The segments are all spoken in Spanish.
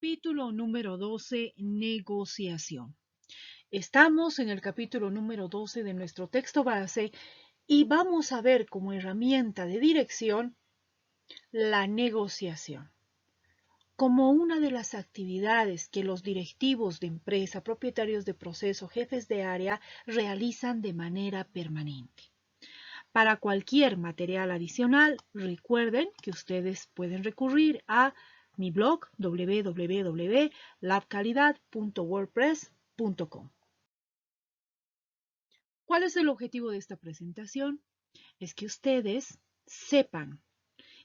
Capítulo número 12, negociación. Estamos en el capítulo número 12 de nuestro texto base y vamos a ver como herramienta de dirección la negociación como una de las actividades que los directivos de empresa, propietarios de proceso, jefes de área realizan de manera permanente. Para cualquier material adicional, recuerden que ustedes pueden recurrir a mi blog www.labcalidad.wordpress.com. ¿Cuál es el objetivo de esta presentación? Es que ustedes sepan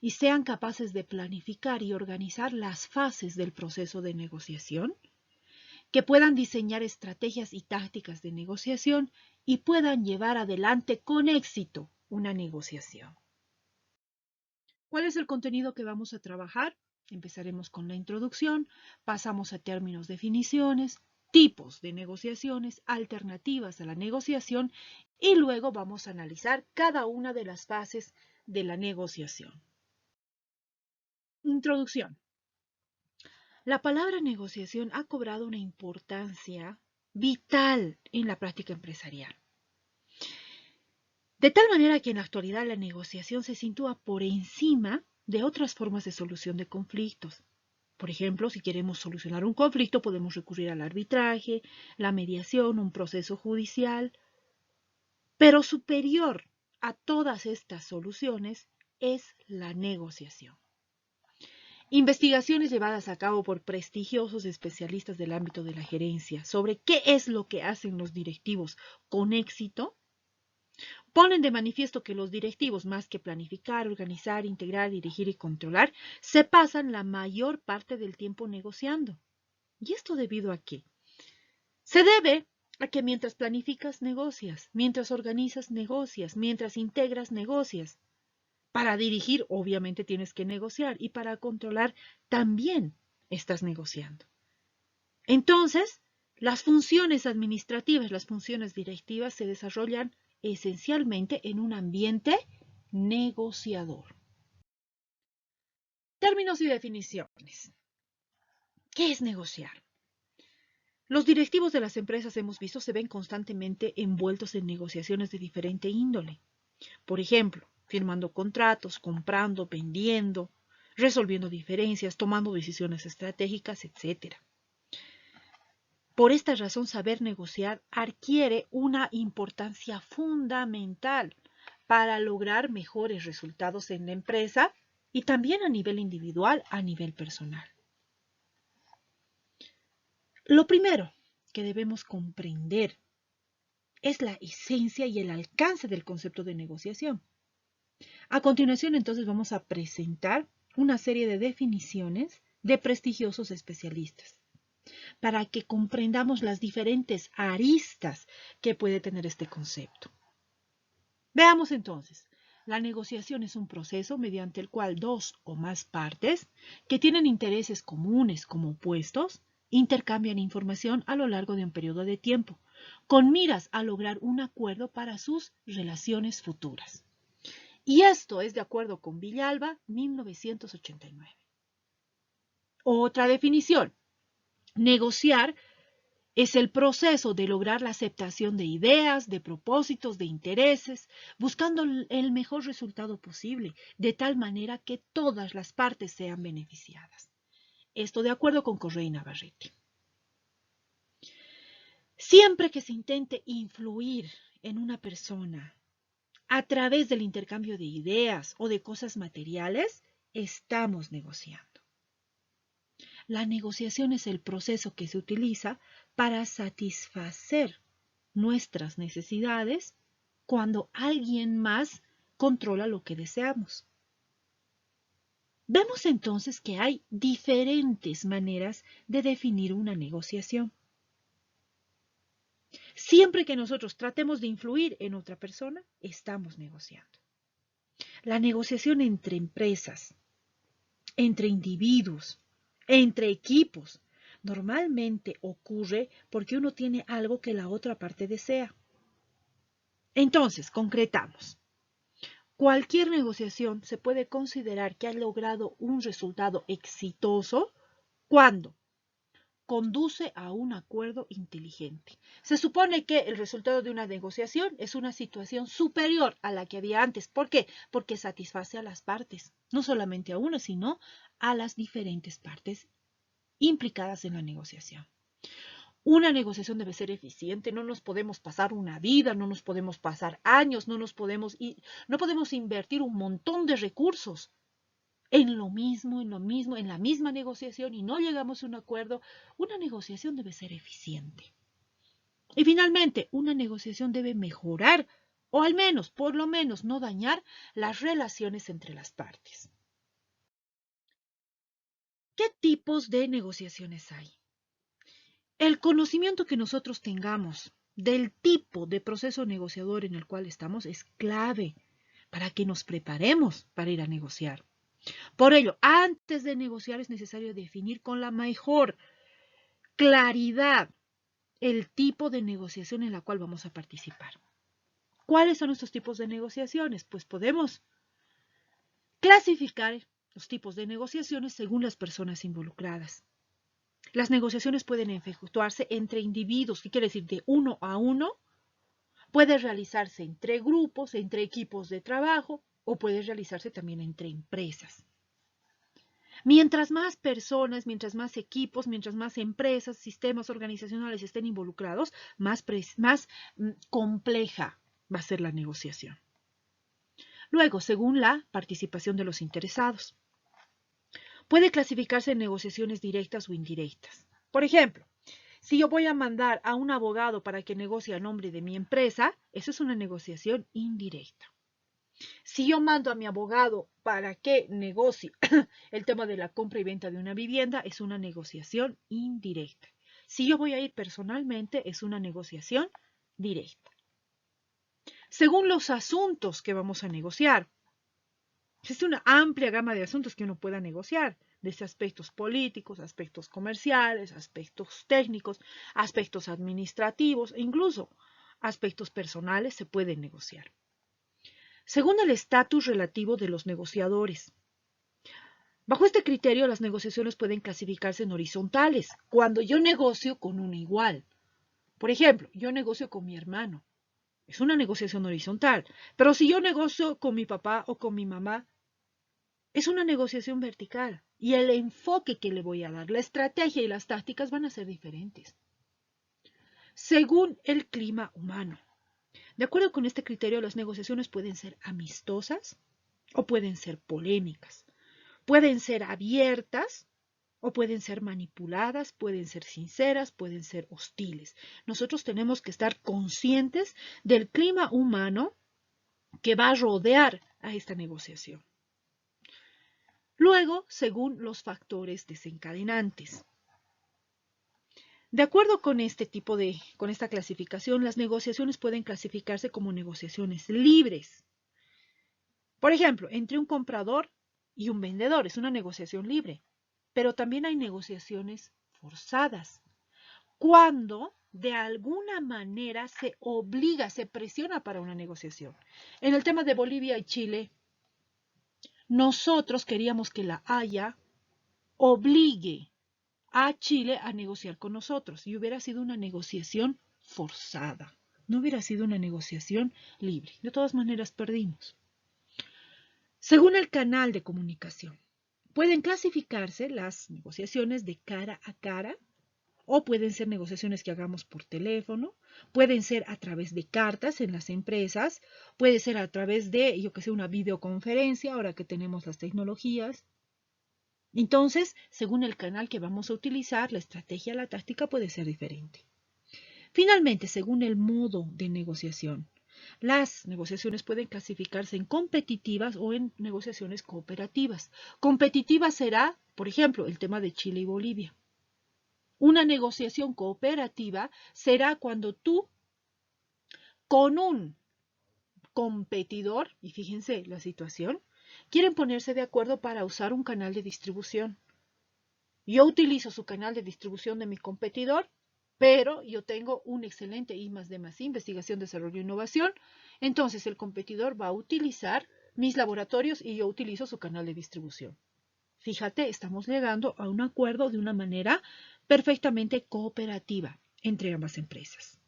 y sean capaces de planificar y organizar las fases del proceso de negociación, que puedan diseñar estrategias y tácticas de negociación y puedan llevar adelante con éxito una negociación. ¿Cuál es el contenido que vamos a trabajar? Empezaremos con la introducción, pasamos a términos, definiciones, tipos de negociaciones, alternativas a la negociación y luego vamos a analizar cada una de las fases de la negociación. Introducción. La palabra negociación ha cobrado una importancia vital en la práctica empresarial. De tal manera que en la actualidad la negociación se sitúa por encima de otras formas de solución de conflictos. Por ejemplo, si queremos solucionar un conflicto, podemos recurrir al arbitraje, la mediación, un proceso judicial. Pero superior a todas estas soluciones es la negociación. Investigaciones llevadas a cabo por prestigiosos especialistas del ámbito de la gerencia sobre qué es lo que hacen los directivos con éxito ponen de manifiesto que los directivos, más que planificar, organizar, integrar, dirigir y controlar, se pasan la mayor parte del tiempo negociando. ¿Y esto debido a qué? Se debe a que mientras planificas, negocias, mientras organizas, negocias, mientras integras, negocias. Para dirigir, obviamente, tienes que negociar y para controlar, también estás negociando. Entonces, las funciones administrativas, las funciones directivas se desarrollan esencialmente en un ambiente negociador. Términos y definiciones. ¿Qué es negociar? Los directivos de las empresas, hemos visto, se ven constantemente envueltos en negociaciones de diferente índole. Por ejemplo, firmando contratos, comprando, vendiendo, resolviendo diferencias, tomando decisiones estratégicas, etc. Por esta razón, saber negociar adquiere una importancia fundamental para lograr mejores resultados en la empresa y también a nivel individual, a nivel personal. Lo primero que debemos comprender es la esencia y el alcance del concepto de negociación. A continuación, entonces, vamos a presentar una serie de definiciones de prestigiosos especialistas para que comprendamos las diferentes aristas que puede tener este concepto. Veamos entonces. La negociación es un proceso mediante el cual dos o más partes que tienen intereses comunes como opuestos intercambian información a lo largo de un periodo de tiempo, con miras a lograr un acuerdo para sus relaciones futuras. Y esto es de acuerdo con Villalba, 1989. Otra definición. Negociar es el proceso de lograr la aceptación de ideas, de propósitos, de intereses, buscando el mejor resultado posible, de tal manera que todas las partes sean beneficiadas. Esto de acuerdo con Correa y Navarrete. Siempre que se intente influir en una persona a través del intercambio de ideas o de cosas materiales, estamos negociando. La negociación es el proceso que se utiliza para satisfacer nuestras necesidades cuando alguien más controla lo que deseamos. Vemos entonces que hay diferentes maneras de definir una negociación. Siempre que nosotros tratemos de influir en otra persona, estamos negociando. La negociación entre empresas, entre individuos, entre equipos, normalmente ocurre porque uno tiene algo que la otra parte desea. Entonces, concretamos. Cualquier negociación se puede considerar que ha logrado un resultado exitoso cuando conduce a un acuerdo inteligente. Se supone que el resultado de una negociación es una situación superior a la que había antes. ¿Por qué? Porque satisface a las partes, no solamente a una, sino a las diferentes partes implicadas en la negociación. Una negociación debe ser eficiente, no nos podemos pasar una vida, no nos podemos pasar años, no podemos invertir un montón de recursos en lo mismo, en la misma negociación y no llegamos a un acuerdo. Una negociación debe ser eficiente. Y finalmente, una negociación debe mejorar o al menos, por lo menos, no dañar las relaciones entre las partes. ¿Qué tipos de negociaciones hay? El conocimiento que nosotros tengamos del tipo de proceso negociador en el cual estamos es clave para que nos preparemos para ir a negociar. Por ello, antes de negociar es necesario definir con la mejor claridad el tipo de negociación en la cual vamos a participar. ¿Cuáles son estos tipos de negociaciones? Pues podemos clasificar los tipos de negociaciones según las personas involucradas. Las negociaciones pueden efectuarse entre individuos, ¿qué quiere decir? De uno a uno. Puede realizarse entre grupos, entre equipos de trabajo o puede realizarse también entre empresas. Mientras más personas, mientras más equipos, mientras más empresas, sistemas organizacionales estén involucrados, más compleja va a ser la negociación. Luego, según la participación de los interesados, puede clasificarse en negociaciones directas o indirectas. Por ejemplo, si yo voy a mandar a un abogado para que negocie a nombre de mi empresa, eso es una negociación indirecta. Si yo mando a mi abogado para que negocie el tema de la compra y venta de una vivienda, es una negociación indirecta. Si yo voy a ir personalmente, es una negociación directa. Según los asuntos que vamos a negociar, existe una amplia gama de asuntos que uno pueda negociar, desde aspectos políticos, aspectos comerciales, aspectos técnicos, aspectos administrativos e incluso aspectos personales se pueden negociar. Según el estatus relativo de los negociadores. Bajo este criterio, las negociaciones pueden clasificarse en horizontales, cuando yo negocio con un igual. Por ejemplo, yo negocio con mi hermano. Es una negociación horizontal. Pero si yo negocio con mi papá o con mi mamá, es una negociación vertical. Y el enfoque que le voy a dar, la estrategia y las tácticas van a ser diferentes. Según el clima humano. De acuerdo con este criterio, las negociaciones pueden ser amistosas o pueden ser polémicas. Pueden ser abiertas o pueden ser manipuladas, pueden ser sinceras, pueden ser hostiles. Nosotros tenemos que estar conscientes del clima humano que va a rodear a esta negociación. Luego, según los factores desencadenantes. De acuerdo con esta clasificación, las negociaciones pueden clasificarse como negociaciones libres. Por ejemplo, entre un comprador y un vendedor es una negociación libre, pero también hay negociaciones forzadas, cuando de alguna manera se obliga, se presiona para una negociación. En el tema de Bolivia y Chile, nosotros queríamos que la Haya obligue a Chile a negociar con nosotros y hubiera sido una negociación forzada, no hubiera sido una negociación libre. De todas maneras, perdimos. Según el canal de comunicación, pueden clasificarse las negociaciones de cara a cara o pueden ser negociaciones que hagamos por teléfono, pueden ser a través de cartas en las empresas, puede ser a través de, yo que sé, una videoconferencia, ahora que tenemos las tecnologías. Entonces, según el canal que vamos a utilizar, la estrategia, la táctica puede ser diferente. Finalmente, según el modo de negociación, las negociaciones pueden clasificarse en competitivas o en negociaciones cooperativas. Competitiva será, por ejemplo, el tema de Chile y Bolivia. Una negociación cooperativa será cuando tú, con un competidor, y fíjense la situación, quieren ponerse de acuerdo para usar un canal de distribución. Yo utilizo su canal de distribución de mi competidor, pero yo tengo un excelente I+D+I, investigación, desarrollo e innovación. Entonces el competidor va a utilizar mis laboratorios y yo utilizo su canal de distribución. Fíjate, estamos llegando a un acuerdo de una manera perfectamente cooperativa entre ambas empresas.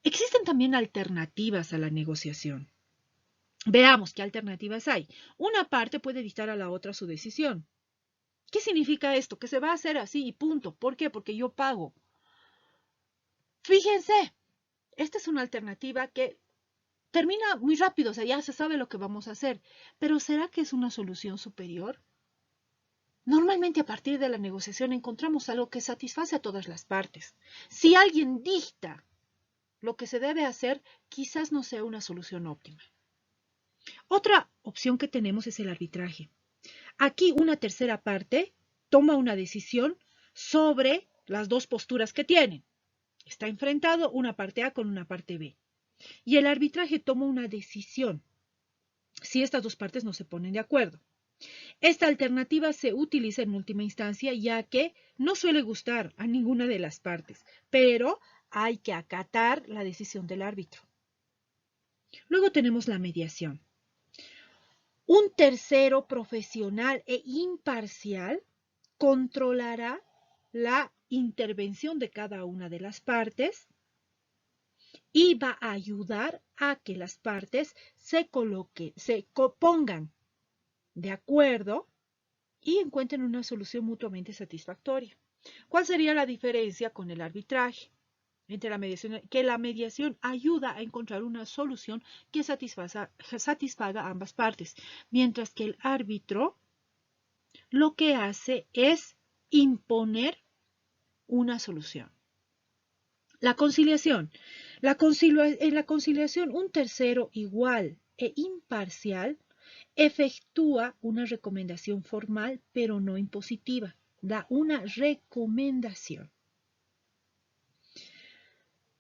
Existen también alternativas a la negociación. Veamos qué alternativas hay. Una parte puede dictar a la otra su decisión. ¿Qué significa esto? Que se va a hacer así y punto. ¿Por qué? Porque yo pago. Fíjense, esta es una alternativa que termina muy rápido, o sea, ya se sabe lo que vamos a hacer. Pero ¿será que es una solución superior? Normalmente a partir de la negociación encontramos algo que satisface a todas las partes. Si alguien dicta lo que se debe hacer, quizás no sea una solución óptima. Otra opción que tenemos es el arbitraje. Aquí una tercera parte toma una decisión sobre las dos posturas que tienen. Está enfrentado una parte A con una parte B. Y el arbitraje toma una decisión si estas dos partes no se ponen de acuerdo. Esta alternativa se utiliza en última instancia ya que no suele gustar a ninguna de las partes, pero hay que acatar la decisión del árbitro. Luego tenemos la mediación. Un tercero profesional e imparcial controlará la intervención de cada una de las partes y va a ayudar a que las partes se pongan de acuerdo y encuentren una solución mutuamente satisfactoria. ¿Cuál sería la diferencia con el arbitraje? Entre la mediación, que la mediación ayuda a encontrar una solución que satisfaga a ambas partes, mientras que el árbitro lo que hace es imponer una solución. La conciliación. En la conciliación, un tercero igual e imparcial efectúa una recomendación formal, pero no impositiva. Da una recomendación.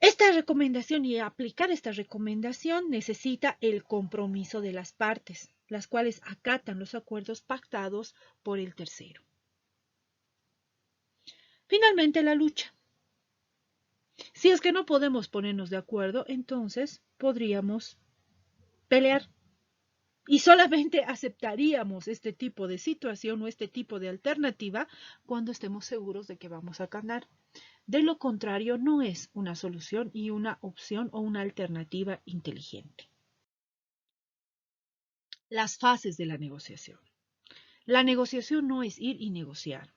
Esta recomendación y aplicar esta recomendación necesita el compromiso de las partes, las cuales acatan los acuerdos pactados por el tercero. Finalmente, la lucha. Si es que no podemos ponernos de acuerdo, entonces podríamos pelear y solamente aceptaríamos este tipo de situación o este tipo de alternativa cuando estemos seguros de que vamos a ganar. De lo contrario, no es una solución y una opción o una alternativa inteligente. Las fases de la negociación. La negociación no es ir y negociar.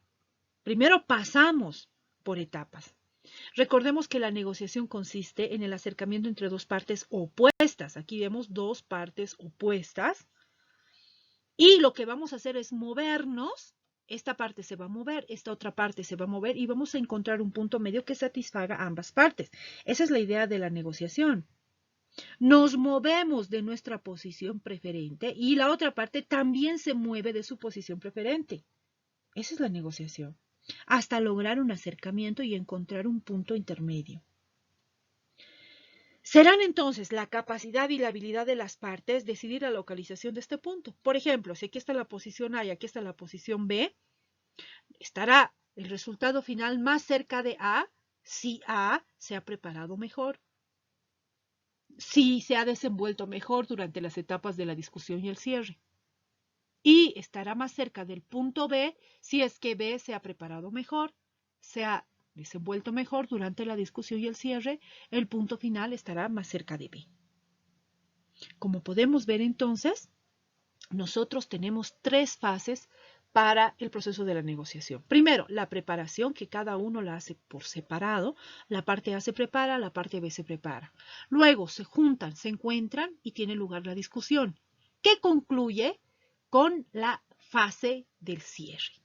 Primero pasamos por etapas. Recordemos que la negociación consiste en el acercamiento entre dos partes opuestas. Aquí vemos dos partes opuestas. Y lo que vamos a hacer es movernos. Esta parte se va a mover, esta otra parte se va a mover y vamos a encontrar un punto medio que satisfaga a ambas partes. Esa es la idea de la negociación. Nos movemos de nuestra posición preferente y la otra parte también se mueve de su posición preferente. Esa es la negociación. Hasta lograr un acercamiento y encontrar un punto intermedio. Serán entonces la capacidad y la habilidad de las partes decidir la localización de este punto. Por ejemplo, si aquí está la posición A y aquí está la posición B, estará el resultado final más cerca de A si A se ha preparado mejor, si se ha desenvuelto mejor durante las etapas de la discusión y el cierre. Y estará más cerca del punto B si es que B se ha preparado mejor, se ha desenvuelto mejor durante la discusión y el cierre, el punto final estará más cerca de B. Como podemos ver entonces, nosotros tenemos tres fases para el proceso de la negociación. Primero, la preparación, que cada uno la hace por separado. La parte A se prepara, la parte B se prepara. Luego se juntan, se encuentran y tiene lugar la discusión, que concluye con la fase del cierre.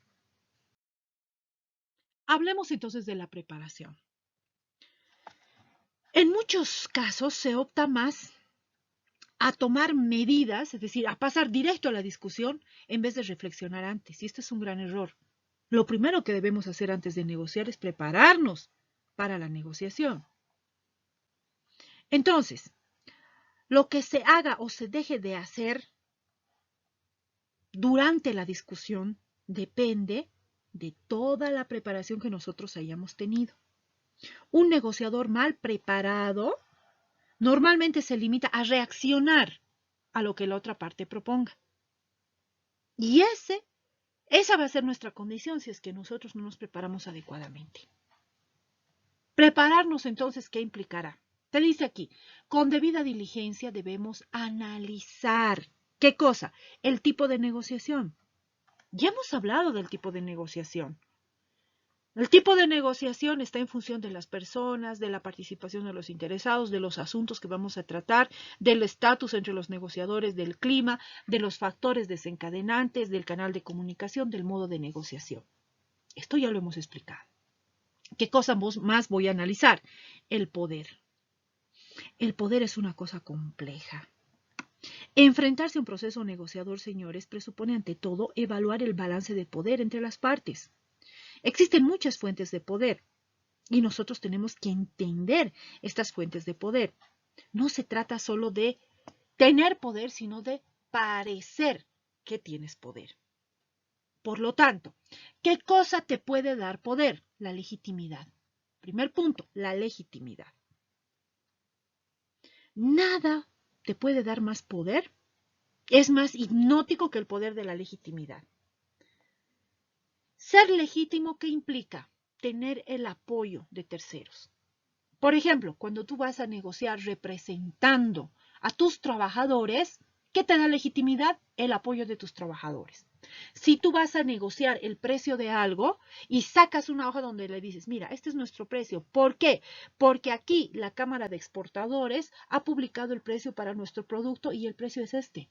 Hablemos entonces de la preparación. En muchos casos se opta más a tomar medidas, es decir, a pasar directo a la discusión en vez de reflexionar antes. Y esto es un gran error. Lo primero que debemos hacer antes de negociar es prepararnos para la negociación. Entonces, lo que se haga o se deje de hacer durante la discusión depende de toda la preparación que nosotros hayamos tenido. Un negociador mal preparado normalmente se limita a reaccionar a lo que la otra parte proponga. Y ese Esa va a ser nuestra condición si es que nosotros no nos preparamos adecuadamente. Prepararnos entonces, ¿qué implicará? Te dice aquí, con debida diligencia debemos analizar. ¿Qué cosa? El tipo de negociación. Ya hemos hablado del tipo de negociación. El tipo de negociación está en función de las personas, de la participación de los interesados, de los asuntos que vamos a tratar, del estatus entre los negociadores, del clima, de los factores desencadenantes, del canal de comunicación, del modo de negociación. Esto ya lo hemos explicado. ¿Qué cosa más voy a analizar? El poder. El poder es una cosa compleja. Enfrentarse a un proceso negociador, señores, presupone ante todo evaluar el balance de poder entre las partes. Existen muchas fuentes de poder y nosotros tenemos que entender estas fuentes de poder. No se trata solo de tener poder, sino de parecer que tienes poder. Por lo tanto, ¿qué cosa te puede dar poder? La legitimidad. Primer punto, la legitimidad. Nada te puede dar más poder. Es más hipnótico que el poder de la legitimidad. Ser legítimo, ¿qué implica? Tener el apoyo de terceros. Por ejemplo, cuando tú vas a negociar representando a tus trabajadores, ¿qué te da legitimidad? El apoyo de tus trabajadores. Si tú vas a negociar el precio de algo y sacas una hoja donde le dices, mira, este es nuestro precio. ¿Por qué? Porque aquí la Cámara de Exportadores ha publicado el precio para nuestro producto y el precio es este.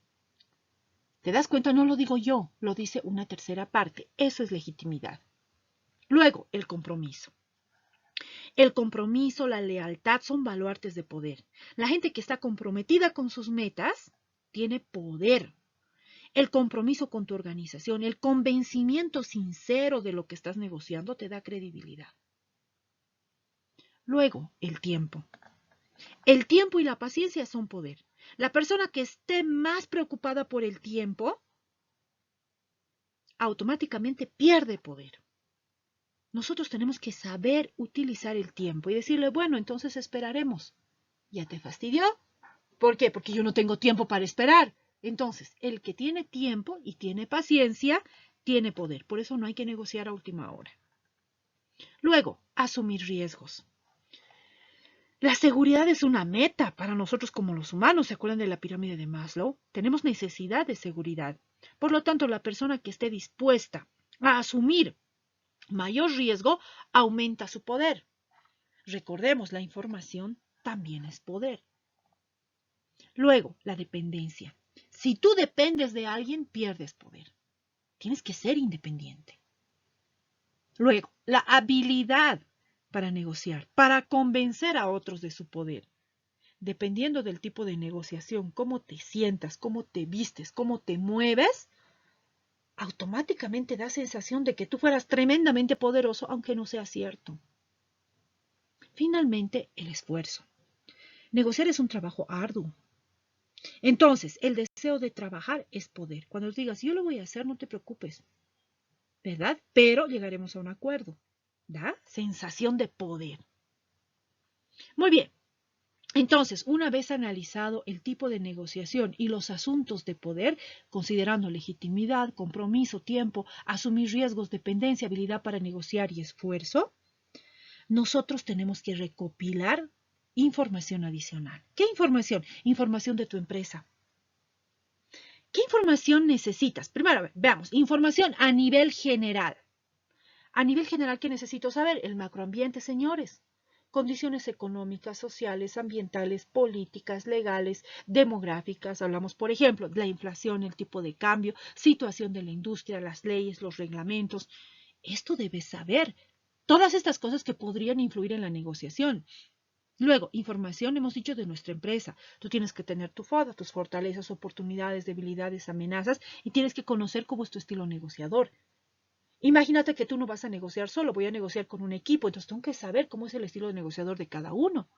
¿Te das cuenta? No lo digo yo, lo dice una tercera parte. Eso es legitimidad. Luego, el compromiso. El compromiso, la lealtad son baluartes de poder. La gente que está comprometida con sus metas tiene poder. El compromiso con tu organización, el convencimiento sincero de lo que estás negociando te da credibilidad. Luego, el tiempo. El tiempo y la paciencia son poder. La persona que esté más preocupada por el tiempo automáticamente pierde poder. Nosotros tenemos que saber utilizar el tiempo y decirle, bueno, entonces esperaremos. ¿Ya te fastidió? ¿Por qué? Porque yo no tengo tiempo para esperar. Entonces, el que tiene tiempo y tiene paciencia, tiene poder. Por eso no hay que negociar a última hora. Luego, asumir riesgos. La seguridad es una meta para nosotros como los humanos. ¿Se acuerdan de la pirámide de Maslow? Tenemos necesidad de seguridad. Por lo tanto, la persona que esté dispuesta a asumir mayor riesgo aumenta su poder. Recordemos, la información también es poder. Luego, la dependencia. Si tú dependes de alguien, pierdes poder. Tienes que ser independiente. Luego, la habilidad para negociar, para convencer a otros de su poder. Dependiendo del tipo de negociación, cómo te sientas, cómo te vistes, cómo te mueves, automáticamente da sensación de que tú fueras tremendamente poderoso, aunque no sea cierto. Finalmente, el esfuerzo. Negociar es un trabajo arduo. Entonces, el deseo de trabajar es poder. Cuando digas, yo lo voy a hacer, no te preocupes, ¿verdad? Pero llegaremos a un acuerdo. ¿Da? Sensación de poder. Muy bien. Entonces, una vez analizado el tipo de negociación y los asuntos de poder, considerando legitimidad, compromiso, tiempo, asumir riesgos, dependencia, habilidad para negociar y esfuerzo, nosotros tenemos que recopilar información adicional. ¿Qué información? Información de tu empresa. ¿Qué información necesitas? Primero, veamos, información a nivel general. A nivel general, ¿qué necesito saber? El macroambiente, señores. Condiciones económicas, sociales, ambientales, políticas, legales, demográficas. Hablamos, por ejemplo, de la inflación, el tipo de cambio, situación de la industria, las leyes, los reglamentos. Esto debes saber. Todas estas cosas que podrían influir en la negociación. Luego, información, hemos dicho, de nuestra empresa. Tú tienes que tener tu FODA, tus fortalezas, oportunidades, debilidades, amenazas, y tienes que conocer cómo es tu estilo negociador. Imagínate que tú no vas a negociar solo, voy a negociar con un equipo, entonces tengo que saber cómo es el estilo de negociador de cada uno.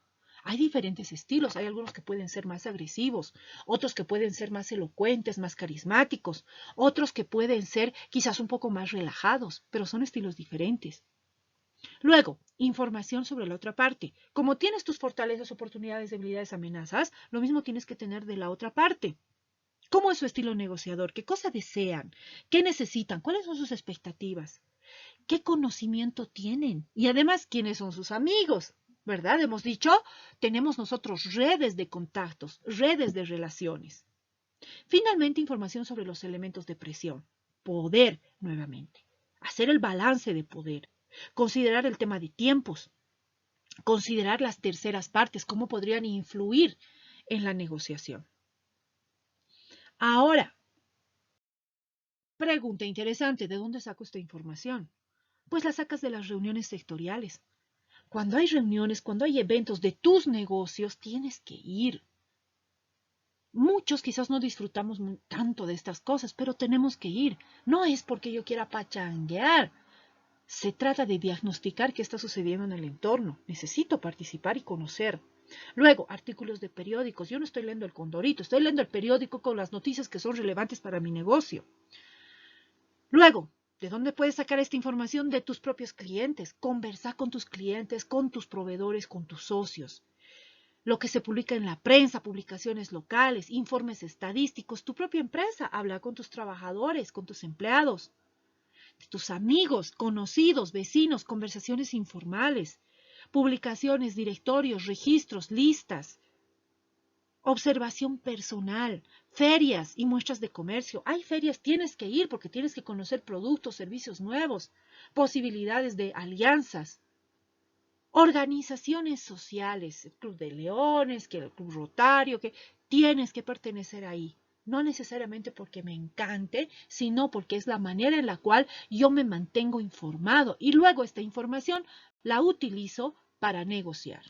Hay diferentes estilos, hay algunos que pueden ser más agresivos, otros que pueden ser más elocuentes, más carismáticos, otros que pueden ser quizás un poco más relajados, pero son estilos diferentes. Luego, información sobre la otra parte. Como tienes tus fortalezas, oportunidades, debilidades, amenazas, lo mismo tienes que tener de la otra parte. ¿Cómo es su estilo negociador? ¿Qué cosa desean? ¿Qué necesitan? ¿Cuáles son sus expectativas? ¿Qué conocimiento tienen? Y además, ¿quiénes son sus amigos? ¿Verdad? Hemos dicho, tenemos nosotros redes de contactos, redes de relaciones. Finalmente, información sobre los elementos de presión. Poder, nuevamente. Hacer el balance de poder. Considerar el tema de tiempos. Considerar las terceras partes, cómo podrían influir en la negociación. Ahora, pregunta interesante, ¿de dónde saco esta información? Pues la sacas de las reuniones sectoriales. Cuando hay reuniones, cuando hay eventos de tus negocios, tienes que ir. Muchos quizás no disfrutamos tanto de estas cosas, pero tenemos que ir. No es porque yo quiera pachanguear. Se trata de diagnosticar qué está sucediendo en el entorno. Necesito participar y conocer. Luego, artículos de periódicos. Yo no estoy leyendo el Condorito, estoy leyendo el periódico con las noticias que son relevantes para mi negocio. Luego, ¿de dónde puedes sacar esta información? De tus propios clientes. Conversar con tus clientes, con tus proveedores, con tus socios. Lo que se publica en la prensa, publicaciones locales, informes estadísticos, tu propia empresa, habla con tus trabajadores, con tus empleados, de tus amigos, conocidos, vecinos, conversaciones informales, publicaciones, directorios, registros, listas, observación personal, ferias y muestras de comercio. Hay ferias, tienes que ir porque tienes que conocer productos, servicios nuevos, posibilidades de alianzas. Organizaciones sociales, el Club de Leones, que el Club Rotario, que tienes que pertenecer ahí. No necesariamente porque me encante, sino porque es la manera en la cual yo me mantengo informado y luego esta información la utilizo para negociar.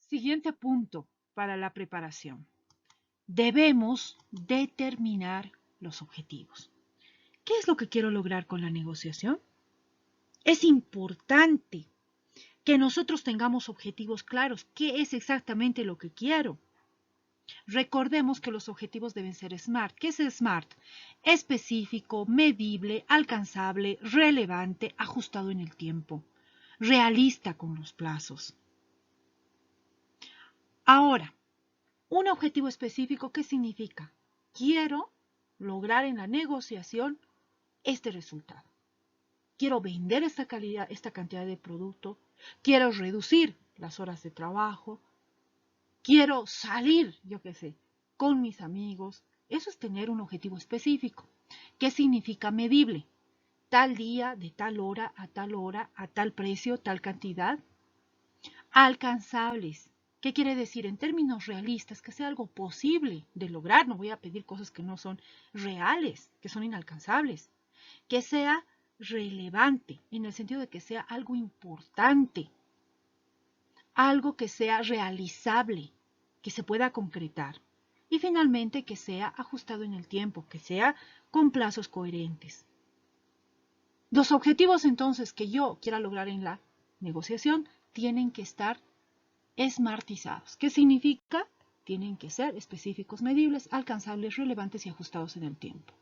Siguiente punto para la preparación. Debemos determinar los objetivos. ¿Qué es lo que quiero lograr con la negociación? Es importante que nosotros tengamos objetivos claros. ¿Qué es exactamente lo que quiero? Recordemos que los objetivos deben ser SMART. ¿Qué es SMART? Específico, medible, alcanzable, relevante, ajustado en el tiempo, realista con los plazos. Ahora, un objetivo específico, ¿qué significa? Quiero lograr en la negociación este resultado. Quiero vender esta cantidad de producto. Quiero reducir las horas de trabajo. Quiero salir, yo qué sé, con mis amigos. Eso es tener un objetivo específico. ¿Qué significa medible? Tal día, de tal hora, a tal precio, tal cantidad. Alcanzables. ¿Qué quiere decir? En términos realistas, que sea algo posible de lograr. No voy a pedir cosas que no son reales, que son inalcanzables. Que sea relevante, en el sentido de que sea algo importante. Algo que sea realizable, que se pueda concretar. Y finalmente que sea ajustado en el tiempo, que sea con plazos coherentes. Los objetivos entonces que yo quiera lograr en la negociación tienen que estar smartizados. ¿Qué significa? Tienen que ser específicos, medibles, alcanzables, relevantes y ajustados en el tiempo.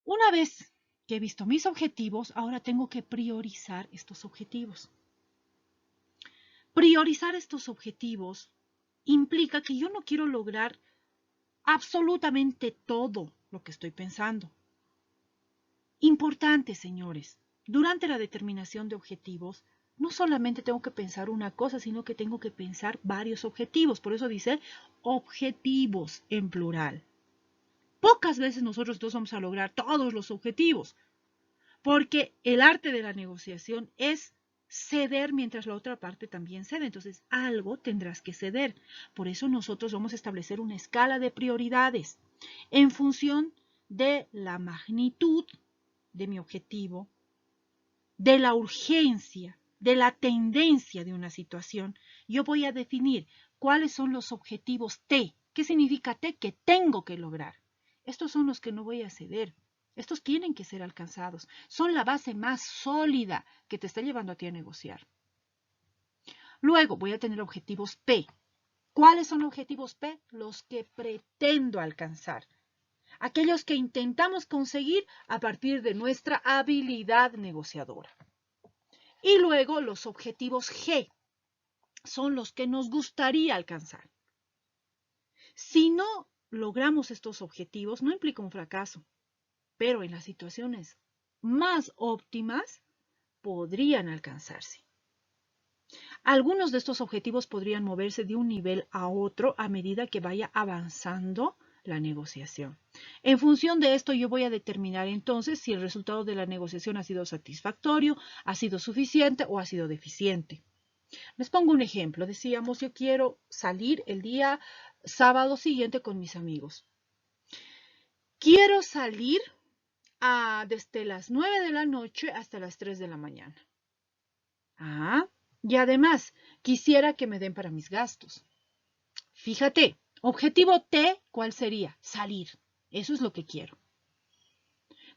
Una vez que he visto mis objetivos, ahora tengo que priorizar estos objetivos. Priorizar estos objetivos implica que yo no quiero lograr absolutamente todo lo que estoy pensando. Importante, señores, durante la determinación de objetivos, no solamente tengo que pensar una cosa, sino que tengo que pensar varios objetivos. Por eso dice objetivos en plural. Pocas veces nosotros dos vamos a lograr todos los objetivos, porque el arte de la negociación es ceder mientras la otra parte también cede. Entonces, algo tendrás que ceder. Por eso nosotros vamos a establecer una escala de prioridades en función de la magnitud de mi objetivo, de la urgencia, de la tendencia de una situación. Yo voy a definir cuáles son los objetivos T. ¿Qué significa T? Que tengo que lograr. Estos son los que no voy a ceder. Estos tienen que ser alcanzados. Son la base más sólida que te está llevando a ti a negociar. Luego voy a tener objetivos P. ¿Cuáles son los objetivos P? Los que pretendo alcanzar. Aquellos que intentamos conseguir a partir de nuestra habilidad negociadora. Y luego los objetivos G son los que nos gustaría alcanzar. Si no logramos estos objetivos, no implica un fracaso, pero en las situaciones más óptimas podrían alcanzarse. Algunos de estos objetivos podrían moverse de un nivel a otro a medida que vaya avanzando la negociación. En función de esto, yo voy a determinar entonces si el resultado de la negociación ha sido satisfactorio, ha sido suficiente o ha sido deficiente. Les pongo un ejemplo. Decíamos, yo quiero salir el día sábado siguiente con mis amigos. Quiero salir desde las 9 de la noche hasta las 3 de la mañana. Y además, quisiera que me den para mis gastos. Fíjate, objetivo T, ¿cuál sería? Salir. Eso es lo que quiero.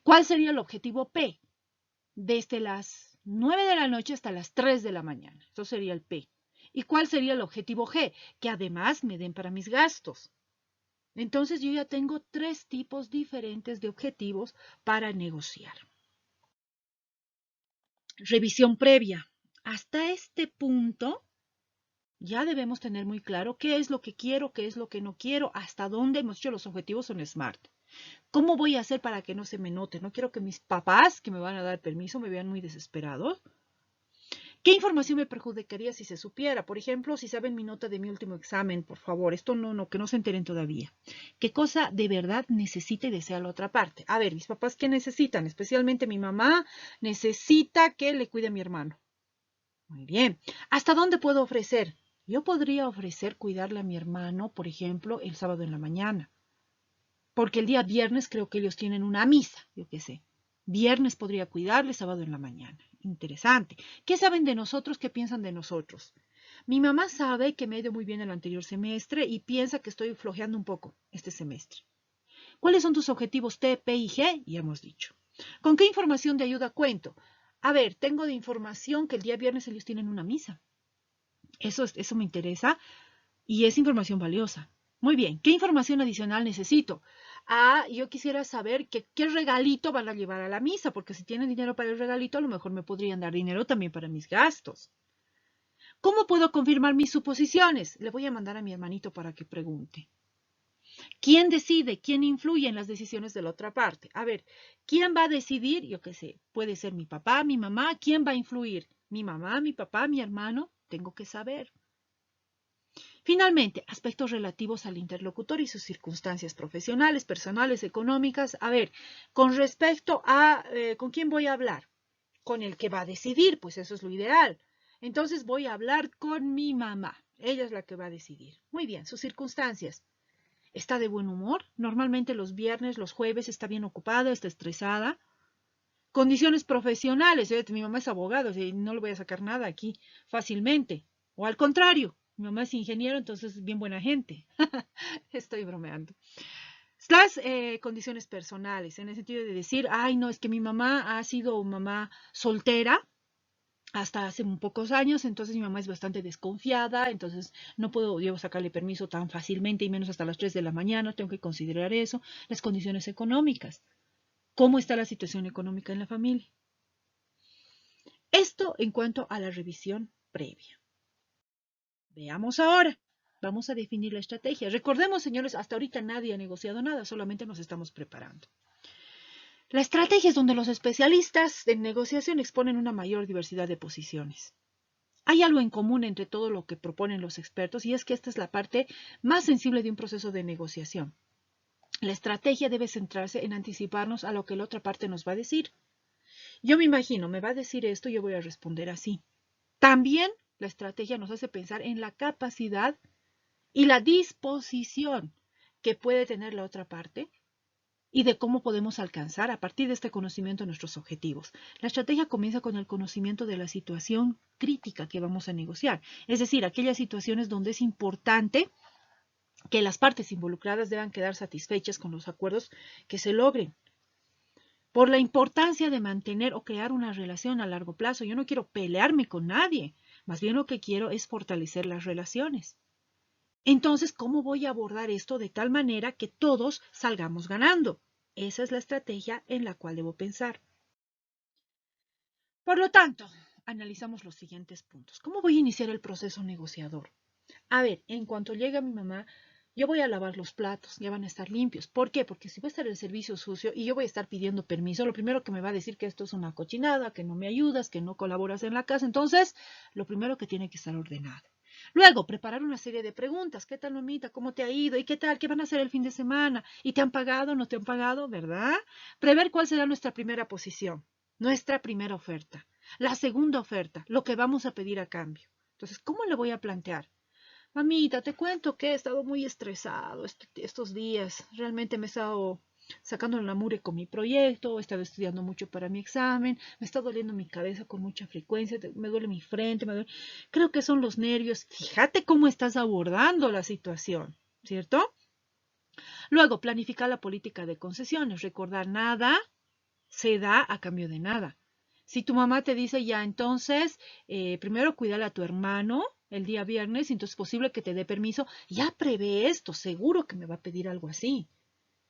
¿Cuál sería el objetivo P? Desde las 9 de la noche hasta las 3 de la mañana. Eso sería el P. ¿Y cuál sería el objetivo G? Que además me den para mis gastos. Entonces yo ya tengo 3 tipos diferentes de objetivos para negociar. Revisión previa. Hasta este punto ya debemos tener muy claro qué es lo que quiero, qué es lo que no quiero, hasta dónde hemos hecho los objetivos son SMART. ¿Cómo voy a hacer para que no se me note? No quiero que mis papás, que me van a dar permiso, me vean muy desesperados. ¿Qué información me perjudicaría si se supiera? Por ejemplo, si saben mi nota de mi último examen, por favor, esto no, que no se enteren todavía. ¿Qué cosa de verdad necesita y desea la otra parte? A ver, mis papás, ¿qué necesitan? Especialmente mi mamá necesita que le cuide a mi hermano. Muy bien. ¿Hasta dónde puedo ofrecer? Yo podría ofrecer cuidarle a mi hermano, por ejemplo, el sábado en la mañana. Porque el día viernes creo que ellos tienen una misa, yo qué sé. Viernes podría cuidarle, sábado en la mañana. Interesante. ¿Qué saben de nosotros? ¿Qué piensan de nosotros? Mi mamá sabe que me ha ido muy bien el anterior semestre y piensa que estoy flojeando un poco este semestre. ¿Cuáles son tus objetivos T, P y G? Ya hemos dicho. ¿Con qué información de ayuda cuento? A ver, tengo de información que el día viernes ellos tienen una misa. Eso me interesa y es información valiosa. Muy bien, ¿qué información adicional necesito? Yo quisiera saber qué regalito van a llevar a la misa, porque si tienen dinero para el regalito, a lo mejor me podrían dar dinero también para mis gastos. ¿Cómo puedo confirmar mis suposiciones? Le voy a mandar a mi hermanito para que pregunte. ¿Quién decide? ¿Quién influye en las decisiones de la otra parte? A ver, ¿quién va a decidir? Yo qué sé, puede ser mi papá, mi mamá. ¿Quién va a influir? ¿Mi mamá, mi papá, mi hermano? Tengo que saber. Finalmente, aspectos relativos al interlocutor y sus circunstancias profesionales, personales, económicas. A ver, con respecto a con quién voy a hablar, con el que va a decidir, pues eso es lo ideal. Entonces voy a hablar con mi mamá. Ella es la que va a decidir. Muy bien, sus circunstancias. ¿Está de buen humor? Normalmente los viernes, los jueves está bien ocupada, está estresada. Condiciones profesionales. Mi mamá es abogado, no le voy a sacar nada aquí fácilmente. O al contrario, mi mamá es ingeniero, entonces bien buena gente. Estoy bromeando. Las condiciones personales, en el sentido de decir, ay, no, es que mi mamá ha sido mamá soltera hasta hace un pocos años, entonces mi mamá es bastante desconfiada, entonces no puedo yo sacarle permiso tan fácilmente y menos hasta las 3 de la mañana, tengo que considerar eso. Las condiciones económicas. ¿Cómo está la situación económica en la familia? Esto en cuanto a la revisión previa. Veamos ahora. Vamos a definir la estrategia. Recordemos, señores, hasta ahorita nadie ha negociado nada, solamente nos estamos preparando. La estrategia es donde los especialistas en negociación exponen una mayor diversidad de posiciones. Hay algo en común entre todo lo que proponen los expertos y es que esta es la parte más sensible de un proceso de negociación. La estrategia debe centrarse en anticiparnos a lo que la otra parte nos va a decir. Yo me imagino, me va a decir esto y yo voy a responder así. También la estrategia nos hace pensar en la capacidad y la disposición que puede tener la otra parte y de cómo podemos alcanzar a partir de este conocimiento nuestros objetivos. La estrategia comienza con el conocimiento de la situación crítica que vamos a negociar, es decir, aquellas situaciones donde es importante que las partes involucradas deban quedar satisfechas con los acuerdos que se logren. Por la importancia de mantener o crear una relación a largo plazo. Yo no quiero pelearme con nadie, más bien lo que quiero es fortalecer las relaciones. Entonces, ¿cómo voy a abordar esto de tal manera que todos salgamos ganando? Esa es la estrategia en la cual debo pensar. Por lo tanto, analizamos los siguientes puntos. ¿Cómo voy a iniciar el proceso negociador? A ver, en cuanto llega mi mamá, Yo voy a lavar los platos, ya van a estar limpios. ¿Por qué? Porque si va a estar el servicio sucio y yo voy a estar pidiendo permiso, lo primero que me va a decir que esto es una cochinada, que no me ayudas, que no colaboras en la casa. Entonces, lo primero que tiene que estar ordenado. Luego, preparar una serie de preguntas. ¿Qué tal, mamita? ¿Cómo te ha ido? ¿Y qué tal? ¿Qué van a hacer el fin de semana? ¿Y te han pagado? ¿No te han pagado? ¿Verdad? Prever cuál será nuestra primera posición, nuestra primera oferta, la segunda oferta, lo que vamos a pedir a cambio. Entonces, ¿cómo le voy a plantear? Mamita, te cuento que he estado muy estresado estos días. Realmente me he estado sacando la mure con mi proyecto, he estado estudiando mucho para mi examen, me está doliendo mi cabeza con mucha frecuencia, me duele mi frente, creo que son los nervios. Fíjate cómo estás abordando la situación, ¿cierto? Luego, planificar la política de concesiones. Recordar, nada se da a cambio de nada. Si tu mamá te dice ya, entonces, primero cuídale a tu hermano el día viernes, entonces es posible que te dé permiso, ya prevé esto, seguro que me va a pedir algo así.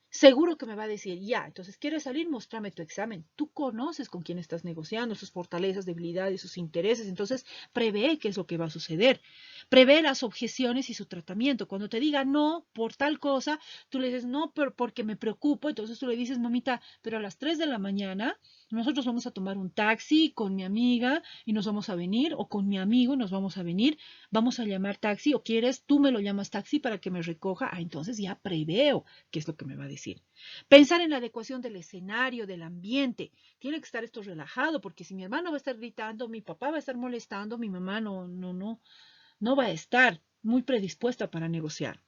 Seguro que me va a decir, ya, entonces quieres salir, muéstrame tu examen. Tú conoces con quién estás negociando, sus fortalezas, debilidades, sus intereses, entonces prevé qué es lo que va a suceder. Prevé las objeciones y su tratamiento. Cuando te diga no por tal cosa, tú le dices no porque me preocupo, entonces tú le dices, mamita, pero a las 3 de la mañana nosotros vamos a tomar un taxi con mi amiga y nos vamos a venir, o con mi amigo y nos vamos a venir, vamos a llamar taxi, o quieres, tú me lo llamas taxi para que me recoja. Ah, entonces ya preveo qué es lo que me va a decir. Pensar en la adecuación del escenario, del ambiente. Tiene que estar esto relajado, porque si mi hermano va a estar gritando, mi papá va a estar molestando, mi mamá no va a estar muy predispuesta para negociar.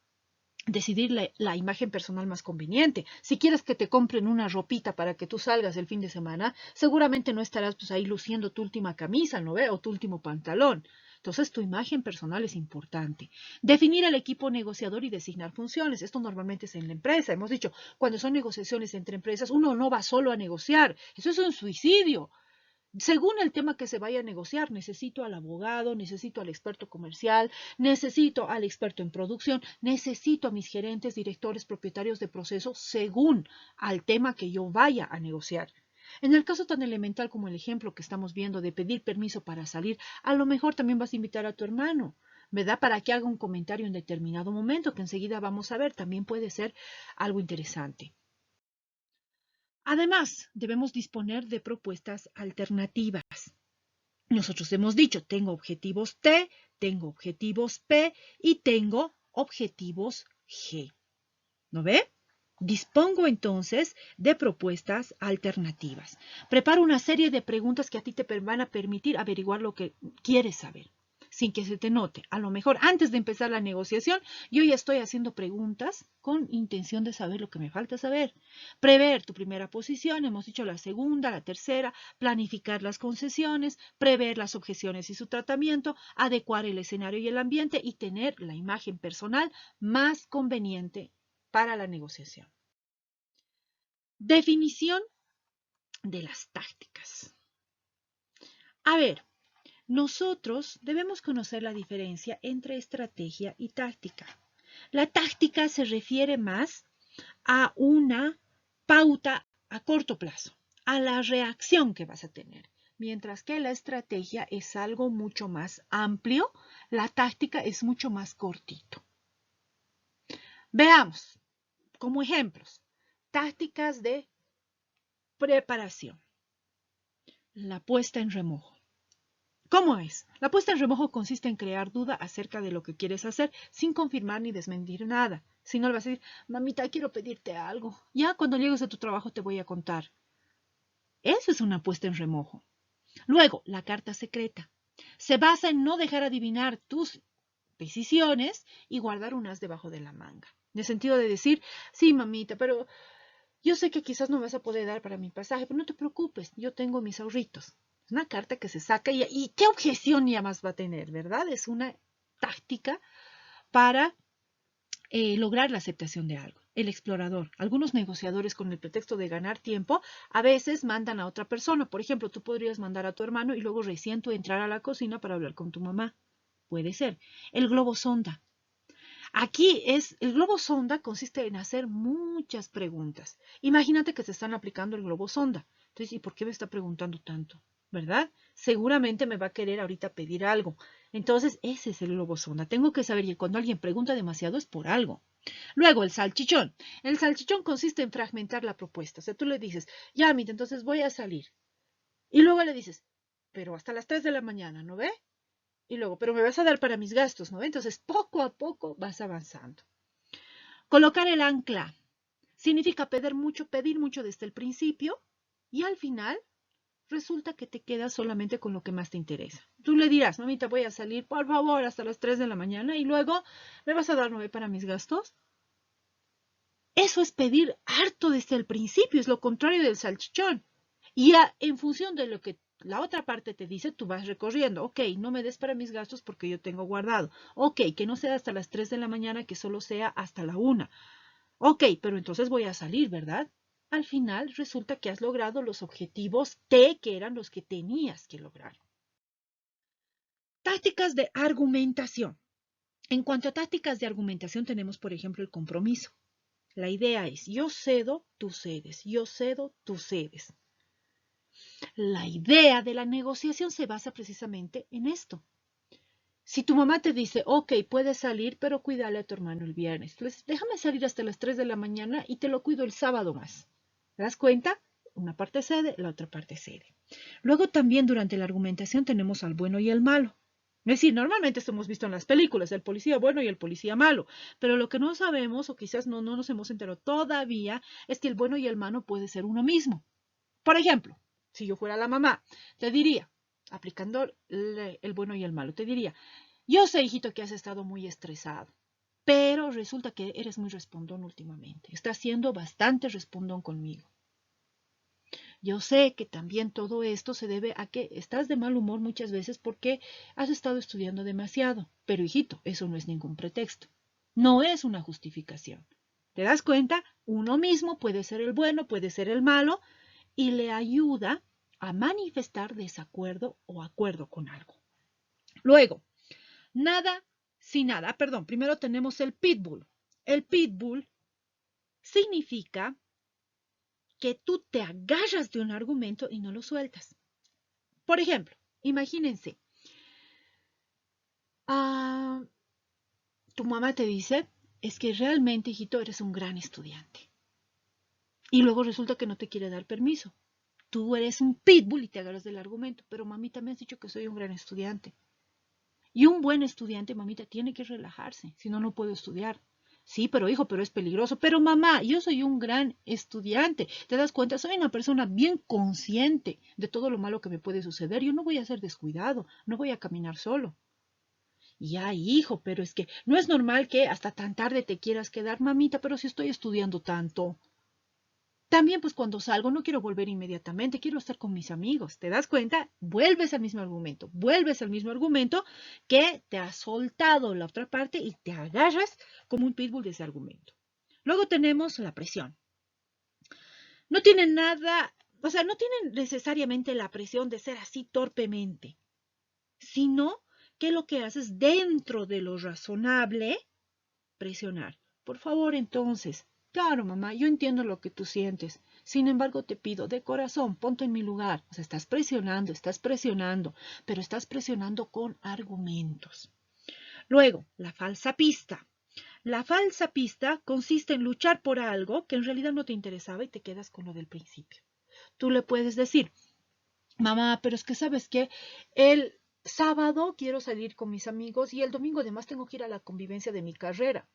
Decidir la imagen personal más conveniente. Si quieres que te compren una ropita para que tú salgas el fin de semana, seguramente no estarás pues ahí luciendo tu última camisa, ¿no ve? O tu último pantalón. Entonces, tu imagen personal es importante. Definir el equipo negociador y designar funciones. Esto normalmente es en la empresa. Hemos dicho, cuando son negociaciones entre empresas, uno no va solo a negociar. Eso es un suicidio. Según el tema que se vaya a negociar, necesito al abogado, necesito al experto comercial, necesito al experto en producción, necesito a mis gerentes, directores, propietarios de proceso, según al tema que yo vaya a negociar. En el caso tan elemental como el ejemplo que estamos viendo de pedir permiso para salir, a lo mejor también vas a invitar a tu hermano, ¿verdad? Para que haga un comentario en determinado momento, que enseguida vamos a ver, también puede ser algo interesante. Además, debemos disponer de propuestas alternativas. Nosotros hemos dicho, tengo objetivos T, tengo objetivos P y tengo objetivos G. ¿No ve? Dispongo entonces de propuestas alternativas. Preparo una serie de preguntas que a ti te van a permitir averiguar lo que quieres saber, sin que se te note. A lo mejor antes de empezar la negociación, yo ya estoy haciendo preguntas con intención de saber lo que me falta saber. Prever tu primera posición, hemos dicho la segunda, la tercera, planificar las concesiones, prever las objeciones y su tratamiento, adecuar el escenario y el ambiente y tener la imagen personal más conveniente para la negociación. Definición de las tácticas. A ver, nosotros debemos conocer la diferencia entre estrategia y táctica. La táctica se refiere más a una pauta a corto plazo, a la reacción que vas a tener. Mientras que la estrategia es algo mucho más amplio, la táctica es mucho más cortito. Veamos como ejemplos, tácticas de preparación. La puesta en remojo. ¿Cómo es? La puesta en remojo consiste en crear duda acerca de lo que quieres hacer sin confirmar ni desmentir nada. Si no le vas a decir, mamita, quiero pedirte algo. Ya cuando llegues a tu trabajo te voy a contar. Eso es una puesta en remojo. Luego, la carta secreta. Se basa en no dejar adivinar tus decisiones y guardar unas debajo de la manga. En el sentido de decir, sí, mamita, pero yo sé que quizás no vas a poder dar para mi pasaje, pero no te preocupes, yo tengo mis ahorritos. Es una carta que se saca y ¿qué objeción ya más va a tener, verdad? Es una táctica para lograr la aceptación de algo. El explorador. Algunos negociadores con el pretexto de ganar tiempo a veces mandan a otra persona. Por ejemplo, tú podrías mandar a tu hermano y luego recién tú entrar a la cocina para hablar con tu mamá. Puede ser. El globo sonda. Aquí el globo sonda consiste en hacer muchas preguntas. Imagínate que se están aplicando el globo sonda. Entonces, ¿y por qué me está preguntando tanto? ¿Verdad? Seguramente me va a querer ahorita pedir algo. Entonces, ese es el globo sonda. Tengo que saber que cuando alguien pregunta demasiado es por algo. Luego, el salchichón. El salchichón consiste en fragmentar la propuesta. O sea, tú le dices, ya, mira, entonces voy a salir. Y luego le dices, pero hasta las 3 de la mañana, ¿no ve? Y luego, pero me vas a dar para mis gastos, ¿no ve? Entonces, poco a poco vas avanzando. Colocar el ancla significa pedir mucho desde el principio y al final resulta que te quedas solamente con lo que más te interesa. Tú le dirás, mamita, voy a salir, por favor, hasta las 3 de la mañana y luego me vas a dar 9 para mis gastos. Eso es pedir harto desde el principio, es lo contrario del salchichón. Y en función de lo que la otra parte te dice, tú vas recorriendo. Ok, no me des para mis gastos porque yo tengo guardado. Ok, que no sea hasta las 3 de la mañana, que solo sea hasta la 1. Ok, pero entonces voy a salir, ¿verdad? Al final resulta que has logrado los objetivos T, que eran los que tenías que lograr. Tácticas de argumentación. En cuanto a tácticas de argumentación, tenemos, por ejemplo, el compromiso. La idea es, yo cedo, tú cedes, yo cedo, tú cedes. La idea de la negociación se basa precisamente en esto. Si tu mamá te dice, ok, puedes salir, pero cuídale a tu hermano el viernes. Entonces, déjame salir hasta las 3 de la mañana y te lo cuido el sábado más. ¿Te das cuenta? Una parte cede, la otra parte cede. Luego también durante la argumentación tenemos al bueno y el malo. Es decir, normalmente esto hemos visto en las películas, el policía bueno y el policía malo, pero lo que no sabemos o quizás no nos hemos enterado todavía es que el bueno y el malo puede ser uno mismo. Por ejemplo, si yo fuera la mamá, te diría, aplicando el bueno y el malo, te diría, yo sé, hijito, que has estado muy estresado, pero resulta que eres muy respondón últimamente. Estás siendo bastante respondón conmigo. Yo sé que también todo esto se debe a que estás de mal humor muchas veces porque has estado estudiando demasiado. Pero, hijito, eso no es ningún pretexto. No es una justificación. ¿Te das cuenta? Uno mismo puede ser el bueno, puede ser el malo, y le ayuda a manifestar desacuerdo o acuerdo con algo. Luego, nada sin nada. Perdón, primero tenemos el pitbull. El pitbull significa que tú te agarras de un argumento y no lo sueltas. Por ejemplo, imagínense, ah, tu mamá te dice, es que realmente, hijito, eres un gran estudiante. Y luego resulta que no te quiere dar permiso. Tú eres un pitbull y te agarras del argumento, pero mamita me has dicho que soy un gran estudiante. Y un buen estudiante, mamita, tiene que relajarse, si no, no puedo estudiar. Sí, pero hijo, pero es peligroso. Pero mamá, yo soy un gran estudiante. ¿Te das cuenta? Soy una persona bien consciente de todo lo malo que me puede suceder. Yo no voy a ser descuidado, no voy a caminar solo. Y ay, hijo, pero es que no es normal que hasta tan tarde te quieras quedar, mamita, pero si estoy estudiando tanto. También pues cuando salgo no quiero volver inmediatamente, quiero estar con mis amigos. ¿Te das cuenta? Vuelves al mismo argumento que te ha soltado la otra parte y te agarras como un pitbull de ese argumento. Luego tenemos la presión. No tienen nada, o sea, no tienen necesariamente la presión de ser así torpemente, sino que lo que haces dentro de lo razonable, presionar. Por favor, entonces, claro, mamá, yo entiendo lo que tú sientes. Sin embargo, te pido de corazón, ponte en mi lugar. O sea, estás presionando, pero estás presionando con argumentos. Luego, la falsa pista. La falsa pista consiste en luchar por algo que en realidad no te interesaba y te quedas con lo del principio. Tú le puedes decir, mamá, pero es que sabes que el sábado quiero salir con mis amigos y el domingo además tengo que ir a la convivencia de mi carrera.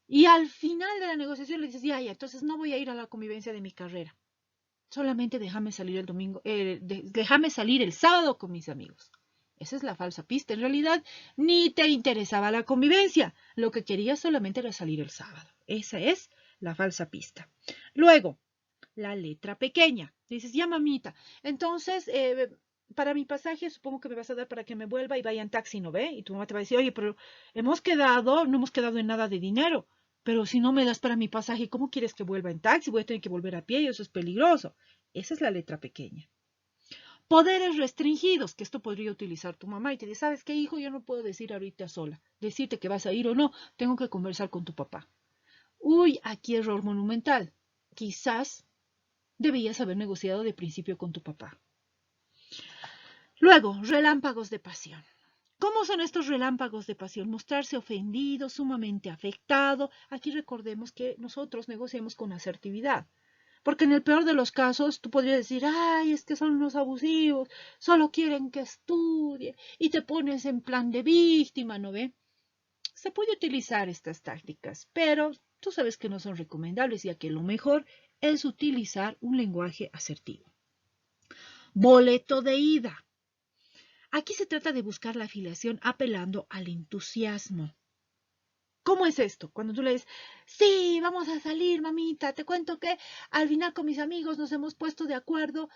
Y al final de la negociación le dices, ya, entonces no voy a ir a la convivencia de mi carrera. Solamente déjame salir el domingo, déjame salir el sábado con mis amigos. Esa es la falsa pista. En realidad, ni te interesaba la convivencia. Lo que querías solamente era salir el sábado. Esa es la falsa pista. Luego, la letra pequeña. Dices, ya, mamita, entonces, para mi pasaje, supongo que me vas a dar para que me vuelva y vaya en taxi, ¿no ve? Y tu mamá te va a decir, oye, pero no hemos quedado en nada de dinero. Pero si no me das para mi pasaje, ¿cómo quieres que vuelva en taxi? Voy a tener que volver a pie y eso es peligroso. Esa es la letra pequeña. Poderes restringidos, que esto podría utilizar tu mamá y te dice, ¿sabes qué, hijo? Yo no puedo decir ahorita sola, decirte que vas a ir o no, tengo que conversar con tu papá. Uy, aquí error monumental. Quizás debías haber negociado de principio con tu papá. Luego, relámpagos de pasión. ¿Cómo son estos relámpagos de pasión? Mostrarse ofendido, sumamente afectado. Aquí recordemos que nosotros negociamos con asertividad. Porque en el peor de los casos tú podrías decir, ay, es que son unos abusivos, solo quieren que estudie y te pones en plan de víctima, ¿no ve? Se puede utilizar estas tácticas, pero tú sabes que no son recomendables, ya que lo mejor es utilizar un lenguaje asertivo. Boleto de ida. Aquí se trata de buscar la afiliación apelando al entusiasmo. ¿Cómo es esto? Cuando tú le dices, sí, vamos a salir, mamita, te cuento que al final con mis amigos nos hemos puesto de acuerdo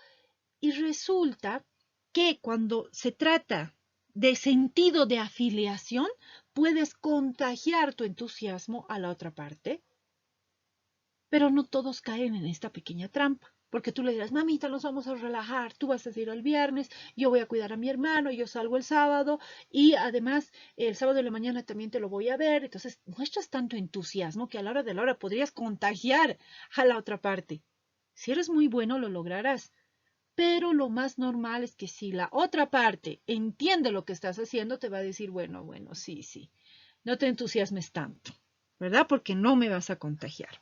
y resulta que cuando se trata de sentido de afiliación, puedes contagiar tu entusiasmo a la otra parte, pero no todos caen en esta pequeña trampa. Porque tú le dirás, mamita, nos vamos a relajar, tú vas a ir el viernes, yo voy a cuidar a mi hermano, yo salgo el sábado y además el sábado de la mañana también te lo voy a ver. Entonces muestras tanto entusiasmo que a la hora de la hora podrías contagiar a la otra parte. Si eres muy bueno, lo lograrás. Pero lo más normal es que si la otra parte entiende lo que estás haciendo, te va a decir, bueno, sí, sí, no te entusiasmes tanto, ¿verdad? Porque no me vas a contagiar.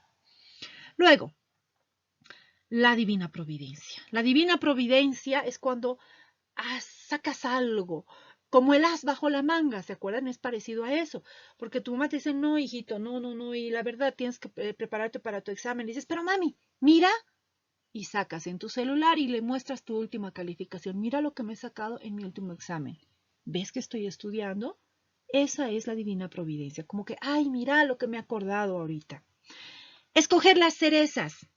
Luego, la divina providencia. La divina providencia es cuando sacas algo, como el as bajo la manga, ¿se acuerdan? Es parecido a eso, porque tu mamá te dice, no, hijito, no, y la verdad tienes que prepararte para tu examen. Y dices, pero mami, mira, y sacas en tu celular y le muestras tu última calificación. Mira lo que me he sacado en mi último examen. ¿Ves que estoy estudiando? Esa es la divina providencia, como que, ay, mira lo que me he acordado ahorita. Escoger las cerezas.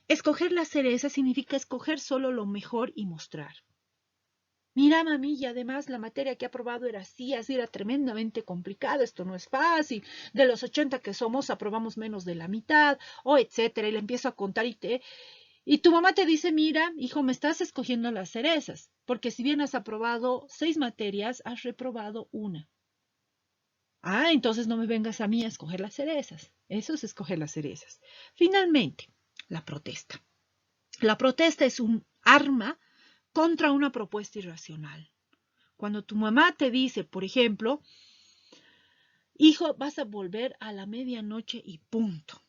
Escoger las cerezas significa escoger solo lo mejor y mostrar. Mira, mami, y además la materia que he aprobado era así, era tremendamente complicado, esto no es fácil. De los 80 que somos, aprobamos menos de la mitad, o etcétera, y le empiezo a contar y tu mamá te dice, mira, hijo, me estás escogiendo las cerezas, porque si bien has aprobado 6 materias, has reprobado una. Ah, entonces no me vengas a mí a escoger las cerezas. Eso es escoger las cerezas. Finalmente, la protesta. La protesta es un arma contra una propuesta irracional. Cuando tu mamá te dice, por ejemplo, hijo, vas a volver a la medianoche y punto.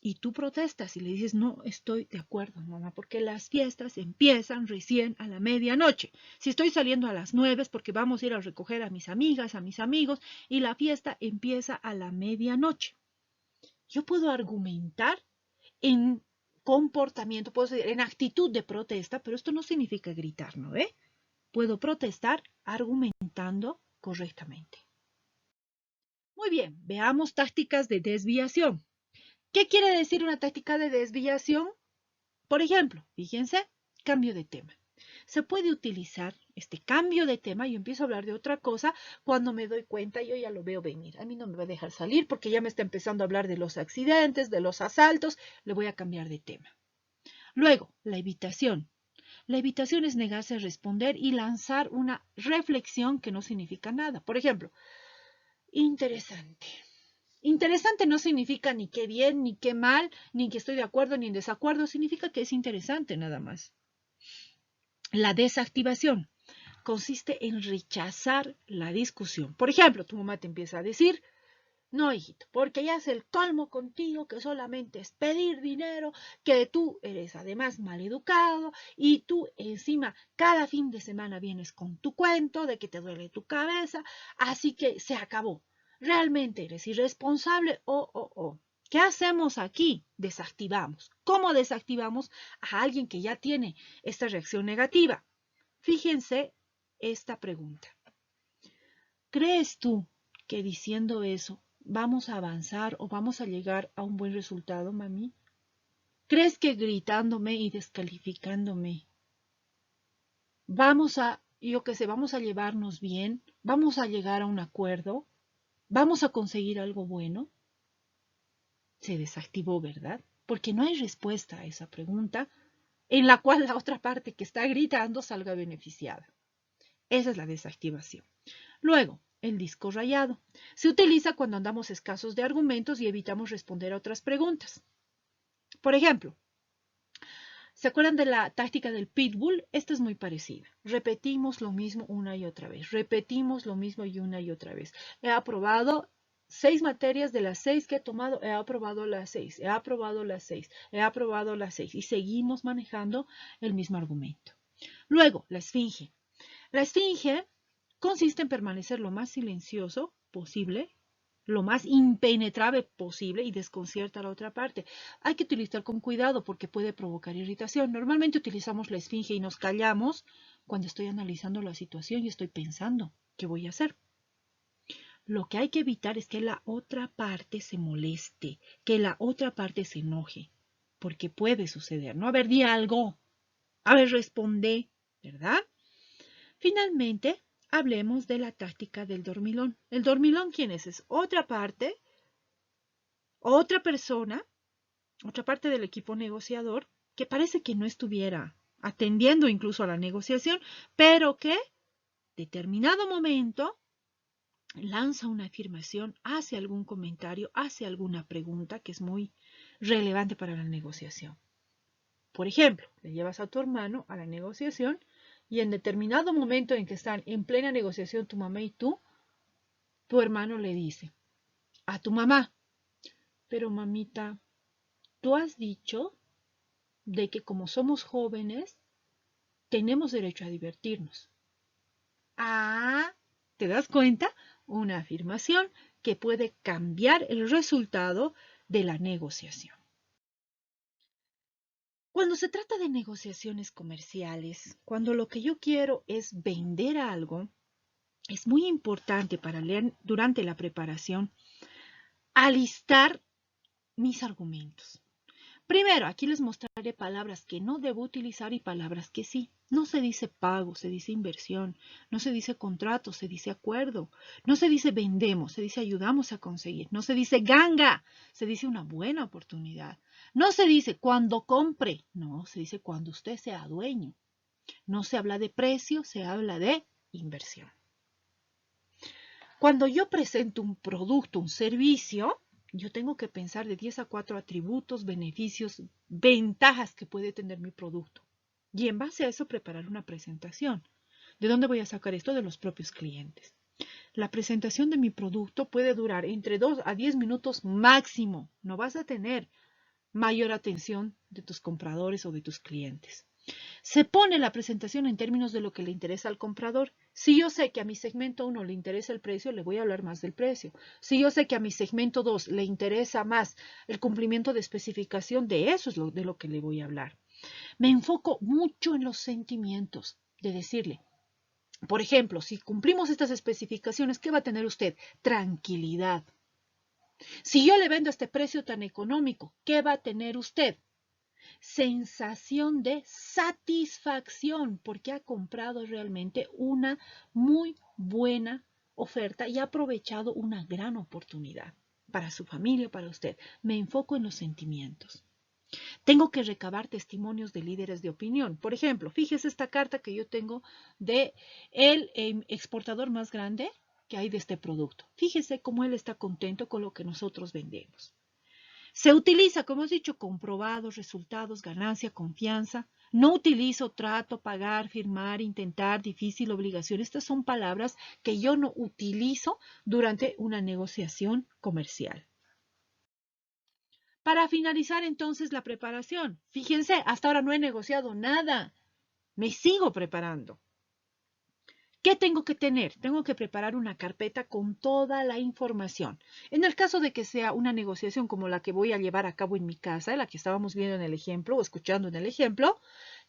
Y tú protestas y le dices, no estoy de acuerdo, mamá, porque las fiestas empiezan recién a la medianoche. Si estoy saliendo a las 9 es porque vamos a ir a recoger a mis amigas, a mis amigos, y la fiesta empieza a la medianoche. Yo puedo argumentar en comportamiento, puedo decir, en actitud de protesta, pero esto no significa gritar, ¿no? Puedo protestar argumentando correctamente. Muy bien, veamos tácticas de desviación. ¿Qué quiere decir una táctica de desviación? Por ejemplo, fíjense, cambio de tema. Se puede utilizar este cambio de tema, yo empiezo a hablar de otra cosa, cuando me doy cuenta yo ya lo veo venir. A mí no me va a dejar salir porque ya me está empezando a hablar de los accidentes, de los asaltos, le voy a cambiar de tema. Luego, la evitación. La evitación es negarse a responder y lanzar una reflexión que no significa nada. Por ejemplo, interesante. Interesante no significa ni qué bien, ni qué mal, ni que estoy de acuerdo ni en desacuerdo, significa que es interesante nada más. La desactivación consiste en rechazar la discusión. Por ejemplo, tu mamá te empieza a decir, no, hijito, porque ya es el colmo contigo, que solamente es pedir dinero, que tú eres además maleducado y tú encima cada fin de semana vienes con tu cuento de que te duele tu cabeza, así que se acabó. Realmente eres irresponsable ¿Qué hacemos aquí? Desactivamos. ¿Cómo desactivamos a alguien que ya tiene esta reacción negativa? Fíjense esta pregunta. ¿Crees tú que diciendo eso vamos a avanzar o vamos a llegar a un buen resultado, mami? ¿Crees que gritándome y descalificándome vamos a llevarnos bien? ¿Vamos a llegar a un acuerdo? ¿Vamos a conseguir algo bueno? Se desactivó, ¿verdad? Porque no hay respuesta a esa pregunta en la cual la otra parte que está gritando salga beneficiada. Esa es la desactivación. Luego, el disco rayado. Se utiliza cuando andamos escasos de argumentos y evitamos responder a otras preguntas. Por ejemplo, ¿Se acuerdan de la táctica del pitbull? Esta es muy parecida. Repetimos lo mismo una y otra vez. Repetimos lo mismo y una y otra vez. He aprobado 6 materias de las 6 que he tomado. He aprobado las 6. He aprobado las 6. He aprobado las 6. Y seguimos manejando el mismo argumento. Luego, la esfinge. La esfinge consiste en permanecer lo más silencioso posible, lo más impenetrable posible y desconcierta a la otra parte. Hay que utilizar con cuidado porque puede provocar irritación. Normalmente utilizamos la esfinge y nos callamos cuando estoy analizando la situación y estoy pensando qué voy a hacer. Lo que hay que evitar es que la otra parte se moleste, que la otra parte se enoje, porque puede suceder. No, a ver, di algo. A ver, responde, ¿verdad? Finalmente, hablemos de la táctica del dormilón. ¿El dormilón quién es? Es otra parte, otra persona, otra parte del equipo negociador que parece que no estuviera atendiendo incluso a la negociación, pero que determinado momento lanza una afirmación, hace algún comentario, hace alguna pregunta que es muy relevante para la negociación. Por ejemplo, le llevas a tu hermano a la negociación y en determinado momento en que están en plena negociación tu mamá y tú, tu hermano le dice a tu mamá, pero mamita, tú has dicho de que como somos jóvenes, tenemos derecho a divertirnos. Ah, ¿te das cuenta? Una afirmación que puede cambiar el resultado de la negociación. Cuando se trata de negociaciones comerciales, cuando lo que yo quiero es vender algo, es muy importante para leer durante la preparación alistar mis argumentos. Primero, aquí les mostraré palabras que no debo utilizar y palabras que sí. No se dice pago, se dice inversión. No se dice contrato, se dice acuerdo. No se dice vendemos, se dice ayudamos a conseguir. No se dice ganga, se dice una buena oportunidad. No se dice cuando compre, no, se dice cuando usted sea dueño. No se habla de precio, se habla de inversión. Cuando yo presento un producto, un servicio, yo tengo que pensar de 10 a 4 atributos, beneficios, ventajas que puede tener mi producto. Y en base a eso preparar una presentación. ¿De dónde voy a sacar esto? De los propios clientes. La presentación de mi producto puede durar entre 2 a 10 minutos máximo. No vas a tener mayor atención de tus compradores o de tus clientes. Se pone la presentación en términos de lo que le interesa al comprador. Si yo sé que a mi segmento 1 le interesa el precio, le voy a hablar más del precio. Si yo sé que a mi segmento 2 le interesa más el cumplimiento de especificación, de eso es de lo que le voy a hablar. Me enfoco mucho en los sentimientos, de decirle, por ejemplo, si cumplimos estas especificaciones, ¿qué va a tener usted? Tranquilidad. Si yo le vendo este precio tan económico, ¿qué va a tener usted? Sensación de satisfacción porque ha comprado realmente una muy buena oferta y ha aprovechado una gran oportunidad para su familia, para usted. Me enfoco en los sentimientos. Tengo que recabar testimonios de líderes de opinión. Por ejemplo, fíjese esta carta que yo tengo de el exportador más grande que hay de este producto. Fíjese cómo él está contento con lo que nosotros vendemos. Se utiliza, como hemos dicho, comprobados, resultados, ganancia, confianza. No utilizo trato, pagar, firmar, intentar, difícil, obligación. Estas son palabras que yo no utilizo durante una negociación comercial. Para finalizar entonces la preparación, fíjense, hasta ahora no he negociado nada. Me sigo preparando. ¿Qué tengo que tener? Tengo que preparar una carpeta con toda la información. En el caso de que sea una negociación como la que voy a llevar a cabo en mi casa, la que estábamos viendo en el ejemplo o escuchando en el ejemplo,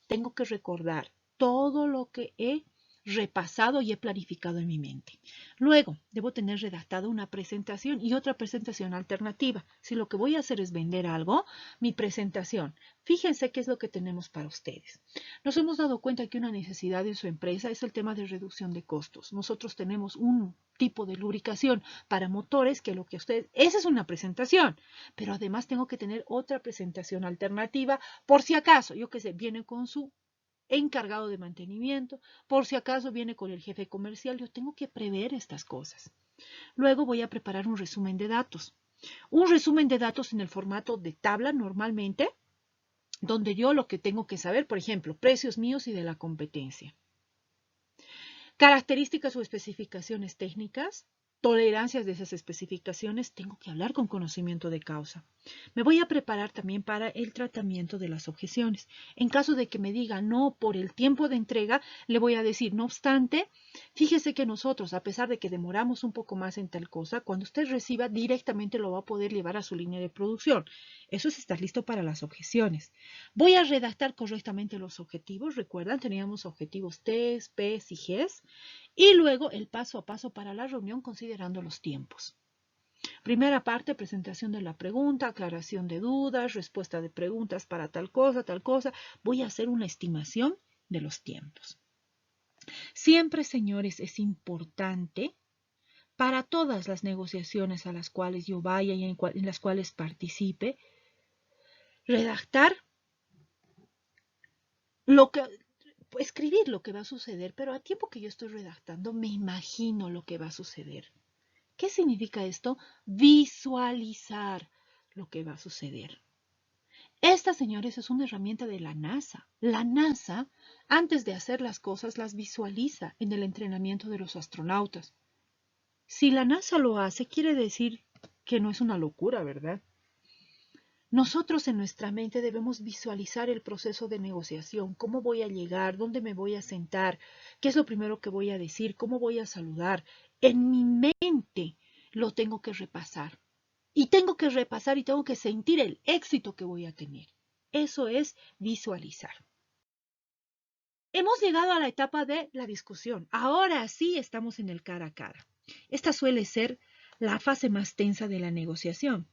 tengo que recordar todo lo que he repasado y he planificado en mi mente. Luego, debo tener redactada una presentación y otra presentación alternativa. Si lo que voy a hacer es vender algo, mi presentación. Fíjense qué es lo que tenemos para ustedes. Nos hemos dado cuenta que una necesidad en su empresa es el tema de reducción de costos. Nosotros tenemos un tipo de lubricación para motores que lo que ustedes, esa es una presentación, pero además tengo que tener otra presentación alternativa por si acaso, yo qué sé, viene con su encargado de mantenimiento, por si acaso viene con el jefe comercial, yo tengo que prever estas cosas. Luego voy a preparar un resumen de datos. Un resumen de datos en el formato de tabla normalmente, donde yo lo que tengo que saber, por ejemplo, precios míos y de la competencia. Características o especificaciones técnicas, tolerancias de esas especificaciones, tengo que hablar con conocimiento de causa. Me voy a preparar también para el tratamiento de las objeciones. En caso de que me diga no por el tiempo de entrega, le voy a decir, no obstante, fíjese que nosotros, a pesar de que demoramos un poco más en tal cosa, cuando usted reciba directamente lo va a poder llevar a su línea de producción. Eso es estar listo para las objeciones. Voy a redactar correctamente los objetivos. Recuerdan, teníamos objetivos T, P y G. Y luego el paso a paso para la reunión considerando los tiempos. Primera parte, presentación de la pregunta, aclaración de dudas, respuesta de preguntas para tal cosa, tal cosa. Voy a hacer una estimación de los tiempos. Siempre, señores, es importante para todas las negociaciones a las cuales yo vaya y en las cuales participe, redactar escribir lo que va a suceder, pero a tiempo que yo estoy redactando, me imagino lo que va a suceder. ¿Qué significa esto? Visualizar lo que va a suceder. Esta, señores, es una herramienta de la NASA. La NASA, antes de hacer las cosas, las visualiza en el entrenamiento de los astronautas. Si la NASA lo hace, quiere decir que no es una locura, ¿verdad? Nosotros en nuestra mente debemos visualizar el proceso de negociación, cómo voy a llegar, dónde me voy a sentar, qué es lo primero que voy a decir, cómo voy a saludar. En mi mente lo tengo que repasar. Y tengo que repasar y tengo que sentir el éxito que voy a tener. Eso es visualizar. Hemos llegado a la etapa de la discusión. Ahora sí estamos en el cara a cara. Esta suele ser la fase más tensa de la negociación.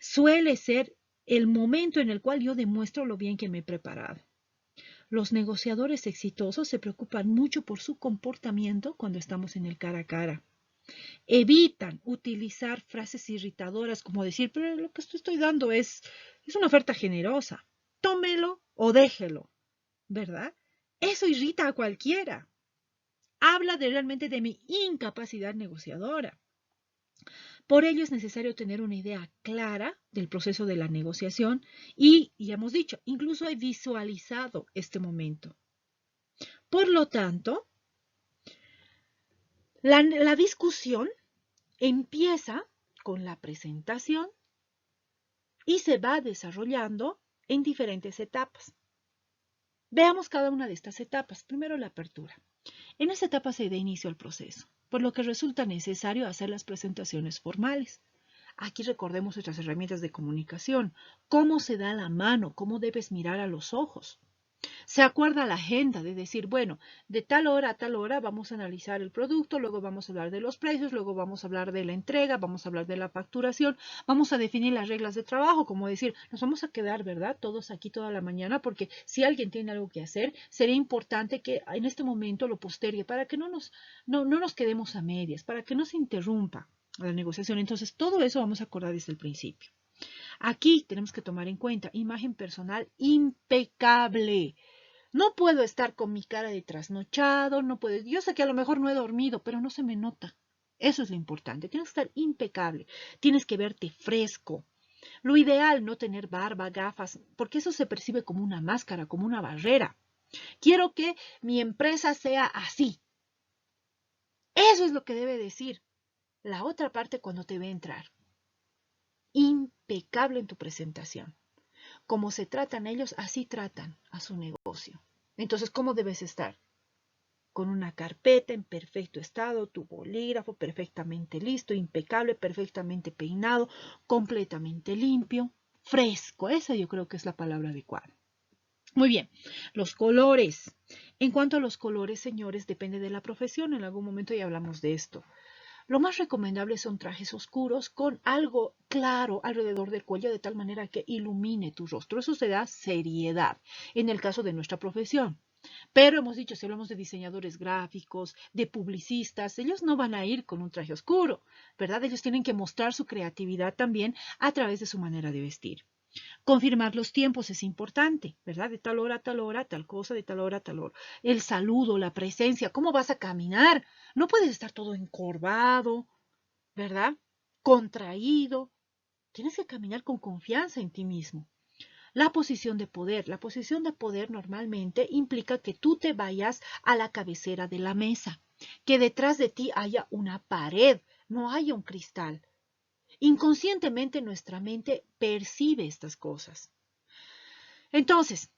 Suele ser el momento en el cual yo demuestro lo bien que me he preparado. Los negociadores exitosos se preocupan mucho por su comportamiento cuando estamos en el cara a cara. Evitan utilizar frases irritadoras como decir, pero lo que estoy dando es una oferta generosa. Tómelo o déjelo, ¿verdad? Eso irrita a cualquiera. Habla realmente de mi incapacidad negociadora. Por ello es necesario tener una idea clara del proceso de la negociación y, ya hemos dicho, incluso he visualizado este momento. Por lo tanto, la discusión empieza con la presentación y se va desarrollando en diferentes etapas. Veamos cada una de estas etapas. Primero, la apertura. En esta etapa se da inicio al proceso, por lo que resulta necesario hacer las presentaciones formales. Aquí recordemos nuestras herramientas de comunicación, cómo se da la mano, cómo debes mirar a los ojos. Se acuerda la agenda de decir, bueno, de tal hora a tal hora vamos a analizar el producto, luego vamos a hablar de los precios, luego vamos a hablar de la entrega, vamos a hablar de la facturación, vamos a definir las reglas de trabajo, como decir, nos vamos a quedar, ¿verdad? Todos aquí toda la mañana, porque si alguien tiene algo que hacer, sería importante que en este momento lo postergue para que no nos quedemos a medias, para que no se interrumpa la negociación. Entonces, todo eso vamos a acordar desde el principio. Aquí tenemos que tomar en cuenta imagen personal impecable. No puedo estar con mi cara de trasnochado, no puedo. Yo sé que a lo mejor no he dormido, pero no se me nota. Eso es lo importante. Tienes que estar impecable. Tienes que verte fresco. Lo ideal, no tener barba, gafas, porque eso se percibe como una máscara, como una barrera. Quiero que mi empresa sea así. Eso es lo que debe decir la otra parte cuando te ve entrar. Impecable en tu presentación. Como se tratan ellos, así tratan a su negocio. Entonces, ¿cómo debes estar? Con una carpeta en perfecto estado, tu bolígrafo perfectamente listo, impecable, perfectamente peinado, completamente limpio, fresco. Esa yo creo que es la palabra adecuada. Muy bien, los colores. En cuanto a los colores, señores, depende de la profesión. En algún momento ya hablamos de esto. Lo más recomendable son trajes oscuros con algo claro alrededor del cuello de tal manera que ilumine tu rostro. Eso se da seriedad en el caso de nuestra profesión. Pero hemos dicho, si hablamos de diseñadores gráficos, de publicistas, ellos no van a ir con un traje oscuro, ¿verdad? Ellos tienen que mostrar su creatividad también a través de su manera de vestir. Confirmar los tiempos es importante, ¿verdad? De tal hora a tal hora, tal cosa, de tal hora a tal hora. El saludo, la presencia, cómo vas a caminar. No puedes estar todo encorvado, ¿verdad? Contraído. Tienes que caminar con confianza en ti mismo. La posición de poder. La posición de poder normalmente implica que tú te vayas a la cabecera de la mesa, que detrás de ti haya una pared, no haya un cristal. Inconscientemente nuestra mente percibe estas cosas. Entonces,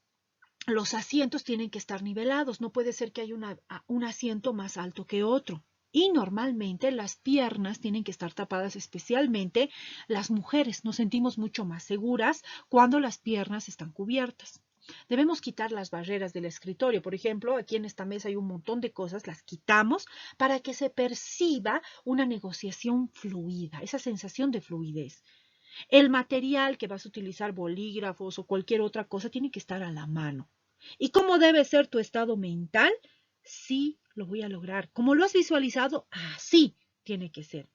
los asientos tienen que estar nivelados, no puede ser que haya un asiento más alto que otro. Y normalmente las piernas tienen que estar tapadas, especialmente las mujeres. Nos sentimos mucho más seguras cuando las piernas están cubiertas. Debemos quitar las barreras del escritorio. Por ejemplo, aquí en esta mesa hay un montón de cosas, las quitamos para que se perciba una negociación fluida, esa sensación de fluidez. El material que vas a utilizar, bolígrafos o cualquier otra cosa, tiene que estar a la mano. ¿Y cómo debe ser tu estado mental? Sí, lo voy a lograr. Como lo has visualizado, así tiene que ser.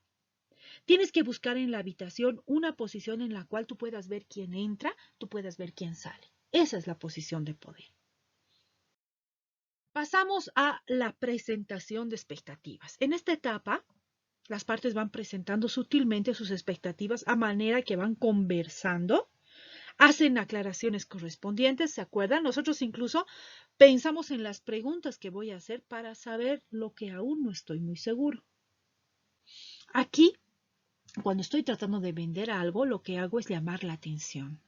Tienes que buscar en la habitación una posición en la cual tú puedas ver quién entra, tú puedas ver quién sale. Esa es la posición de poder. Pasamos a la presentación de expectativas. En esta etapa, las partes van presentando sutilmente sus expectativas a manera que van conversando, hacen aclaraciones correspondientes, ¿se acuerdan? Nosotros incluso pensamos en las preguntas que voy a hacer para saber lo que aún no estoy muy seguro. Aquí, cuando estoy tratando de vender algo, lo que hago es llamar la atención.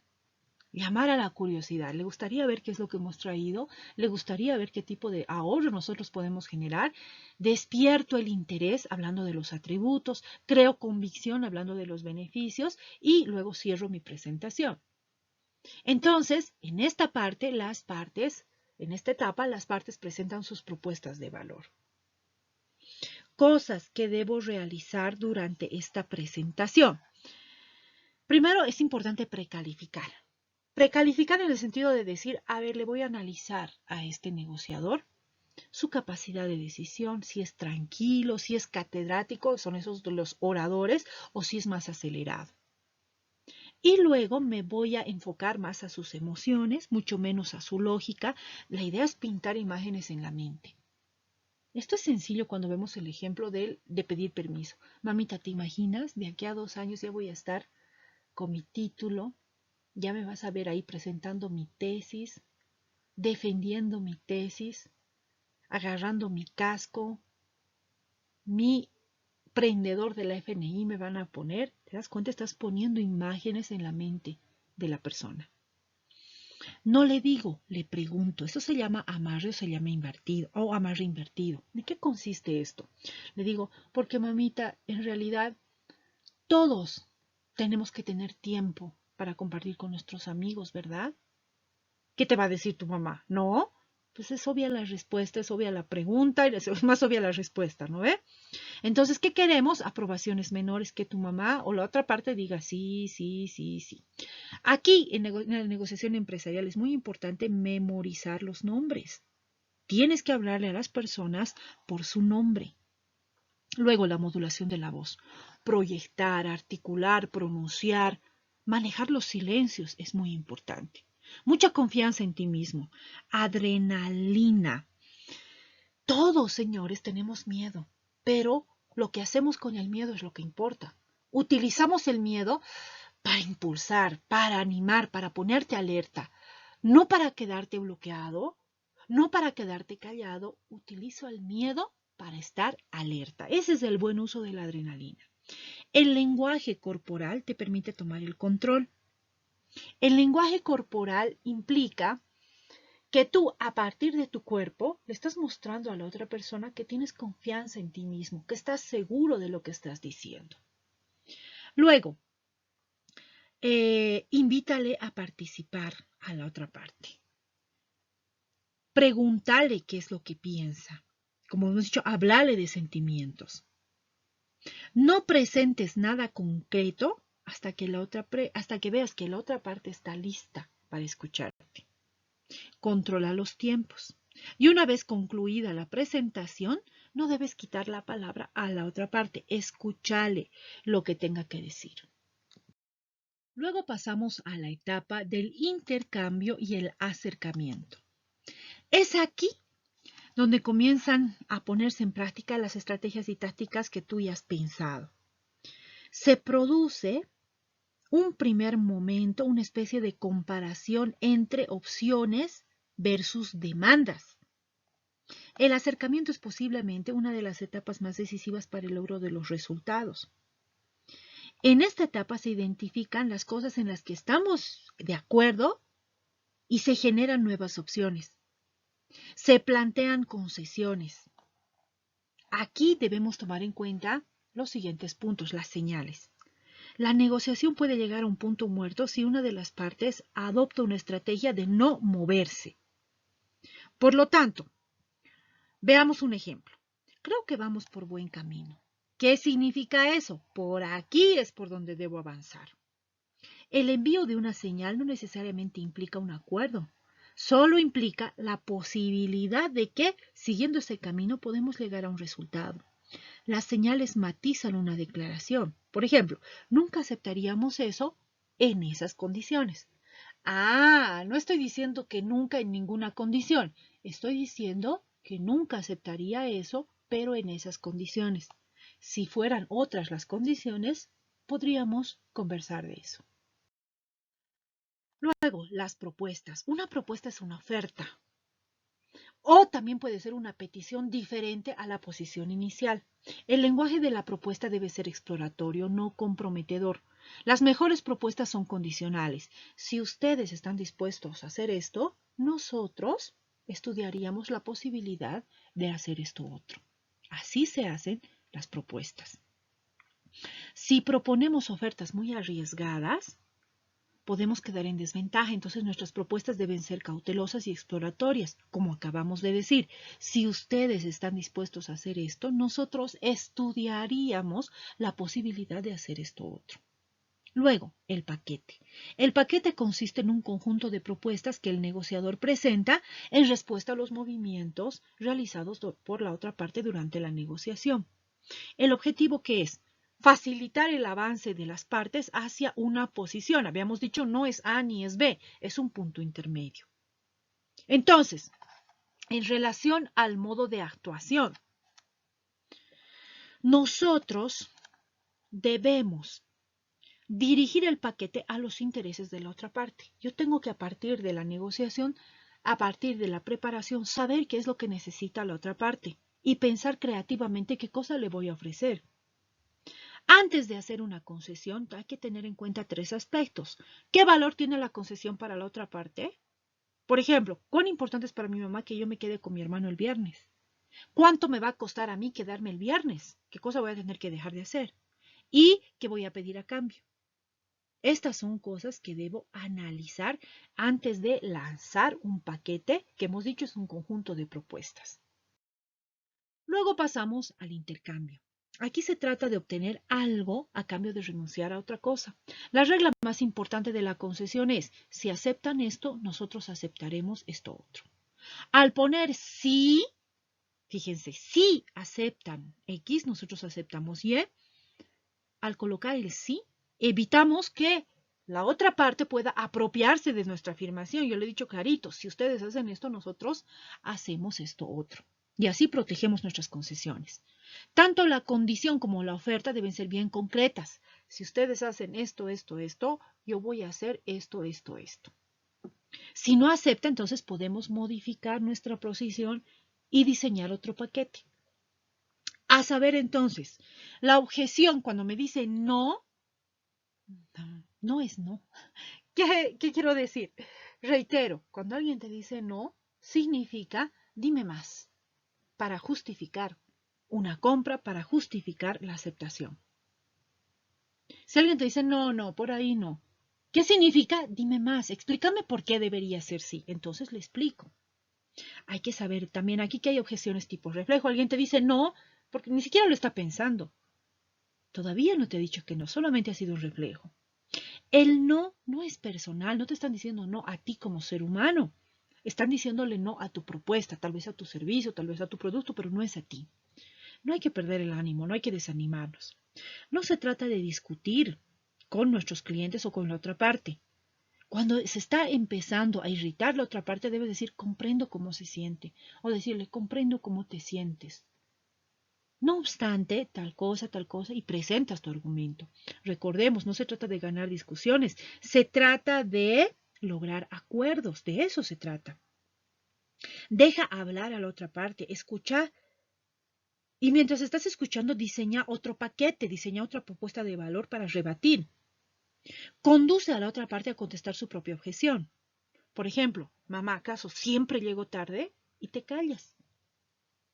Llamar a la curiosidad. ¿Le gustaría ver qué es lo que hemos traído? ¿Le gustaría ver qué tipo de ahorro nosotros podemos generar? Despierto el interés hablando de los atributos, creo convicción hablando de los beneficios y luego cierro mi presentación. Entonces, en esta etapa, las partes presentan sus propuestas de valor. Cosas que debo realizar durante esta presentación. Primero, es importante precalificar. Precalificar en el sentido de decir, a ver, le voy a analizar a este negociador su capacidad de decisión, si es tranquilo, si es catedrático, son esos de los oradores, o si es más acelerado. Y luego me voy a enfocar más a sus emociones, mucho menos a su lógica. La idea es pintar imágenes en la mente. Esto es sencillo cuando vemos el ejemplo de pedir permiso. Mamita, ¿te imaginas? De aquí a 2 años ya voy a estar con mi título, ya me vas a ver ahí presentando mi tesis, defendiendo mi tesis, agarrando mi casco, mi prendedor de la FNI me van a poner. ¿Te das cuenta? Estás poniendo imágenes en la mente de la persona. No le digo, le pregunto. Esto se llama amarre o se llama invertido o amarre invertido. ¿De qué consiste esto? Le digo, porque mamita, en realidad todos tenemos que tener tiempo para compartir con nuestros amigos, ¿verdad? ¿Qué te va a decir tu mamá? ¿No? Pues es obvia la respuesta, es obvia la pregunta y es más obvia la respuesta, ¿no ve? Entonces, ¿qué queremos? Aprobaciones menores, que tu mamá o la otra parte diga sí, sí, sí, sí. Aquí, en la negociación empresarial, es muy importante memorizar los nombres. Tienes que hablarle a las personas por su nombre. Luego, la modulación de la voz. Proyectar, articular, pronunciar, manejar los silencios es muy importante. Mucha confianza en ti mismo. Adrenalina. Todos, señores, tenemos miedo, pero lo que hacemos con el miedo es lo que importa. Utilizamos el miedo para impulsar, para animar, para ponerte alerta, no para quedarte bloqueado, no para quedarte callado. Utilizo el miedo para estar alerta. Ese es el buen uso de la adrenalina. El lenguaje corporal te permite tomar el control. El lenguaje corporal implica que tú, a partir de tu cuerpo, le estás mostrando a la otra persona que tienes confianza en ti mismo, que estás seguro de lo que estás diciendo. Luego, invítale a participar a la otra parte. Pregúntale qué es lo que piensa. Como hemos dicho, háblale de sentimientos. No presentes nada concreto hasta que veas que la otra parte está lista para escucharte. Controla los tiempos. Y una vez concluida la presentación, no debes quitar la palabra a la otra parte. Escúchale lo que tenga que decir. Luego pasamos a la etapa del intercambio y el acercamiento. Es aquí donde comienzan a ponerse en práctica las estrategias y tácticas que tú ya has pensado. Se produce un primer momento, una especie de comparación entre opciones versus demandas. El acercamiento es posiblemente una de las etapas más decisivas para el logro de los resultados. En esta etapa se identifican las cosas en las que estamos de acuerdo y se generan nuevas opciones. Se plantean concesiones. Aquí debemos tomar en cuenta los siguientes puntos, las señales. La negociación puede llegar a un punto muerto si una de las partes adopta una estrategia de no moverse. Por lo tanto, veamos un ejemplo. Creo que vamos por buen camino. ¿Qué significa eso? Por aquí es por donde debo avanzar. El envío de una señal no necesariamente implica un acuerdo. Solo implica la posibilidad de que, siguiendo ese camino, podemos llegar a un resultado. Las señales matizan una declaración. Por ejemplo, nunca aceptaríamos eso en esas condiciones. No estoy diciendo que nunca en ninguna condición. Estoy diciendo que nunca aceptaría eso, pero en esas condiciones. Si fueran otras las condiciones, podríamos conversar de eso. Luego, las propuestas. Una propuesta es una oferta. O también puede ser una petición diferente a la posición inicial. El lenguaje de la propuesta debe ser exploratorio, no comprometedor. Las mejores propuestas son condicionales. Si ustedes están dispuestos a hacer esto, nosotros estudiaríamos la posibilidad de hacer esto otro. Así se hacen las propuestas. Si proponemos ofertas muy arriesgadas, podemos quedar en desventaja, entonces nuestras propuestas deben ser cautelosas y exploratorias, como acabamos de decir. Si ustedes están dispuestos a hacer esto, nosotros estudiaríamos la posibilidad de hacer esto otro. Luego, el paquete. El paquete consiste en un conjunto de propuestas que el negociador presenta en respuesta a los movimientos realizados por la otra parte durante la negociación. ¿El objetivo qué es? Facilitar el avance de las partes hacia una posición. Habíamos dicho no es A ni es B, es un punto intermedio. Entonces, en relación al modo de actuación, nosotros debemos dirigir el paquete a los intereses de la otra parte. Yo tengo que a partir de la negociación, a partir de la preparación, saber qué es lo que necesita la otra parte y pensar creativamente qué cosa le voy a ofrecer. Antes de hacer una concesión, hay que tener en cuenta tres aspectos. ¿Qué valor tiene la concesión para la otra parte? Por ejemplo, ¿cuán importante es para mi mamá que yo me quede con mi hermano el viernes? ¿Cuánto me va a costar a mí quedarme el viernes? ¿Qué cosa voy a tener que dejar de hacer? ¿Y qué voy a pedir a cambio? Estas son cosas que debo analizar antes de lanzar un paquete que hemos dicho es un conjunto de propuestas. Luego pasamos al intercambio. Aquí se trata de obtener algo a cambio de renunciar a otra cosa. La regla más importante de la concesión es, si aceptan esto, nosotros aceptaremos esto otro. Al poner sí, fíjense, si aceptan X, nosotros aceptamos Y. Al colocar el sí, evitamos que la otra parte pueda apropiarse de nuestra afirmación. Yo le he dicho clarito, si ustedes hacen esto, nosotros hacemos esto otro. Y así protegemos nuestras concesiones. Tanto la condición como la oferta deben ser bien concretas. Si ustedes hacen esto, yo voy a hacer esto. Si no acepta, entonces podemos modificar nuestra posición y diseñar otro paquete. A saber entonces, la objeción cuando me dice no, no es no. ¿Qué quiero decir? Reitero, cuando alguien te dice no, significa dime más para justificar una compra, para justificar la aceptación. Si alguien te dice no, por ahí no. ¿Qué significa? Dime más, explícame por qué debería ser sí. Entonces le explico. Hay que saber también aquí que hay objeciones tipo reflejo. Alguien te dice no, porque ni siquiera lo está pensando. Todavía no te he dicho que no, solamente ha sido un reflejo. El no no es personal, no te están diciendo no a ti como ser humano. Están diciéndole no a tu propuesta, tal vez a tu servicio, tal vez a tu producto, pero no es a ti. No hay que perder el ánimo, no hay que desanimarnos. No se trata de discutir con nuestros clientes o con la otra parte. Cuando se está empezando a irritar la otra parte, debes decir comprendo cómo se siente o decirle comprendo cómo te sientes. No obstante, tal cosa, y presentas tu argumento. Recordemos, no se trata de ganar discusiones, se trata de lograr acuerdos, de eso se trata. Deja hablar a la otra parte, escucha, y mientras estás escuchando, diseña otro paquete, diseña otra propuesta de valor para rebatir. Conduce a la otra parte a contestar su propia objeción. Por ejemplo, mamá, ¿acaso siempre llego tarde? Y te callas.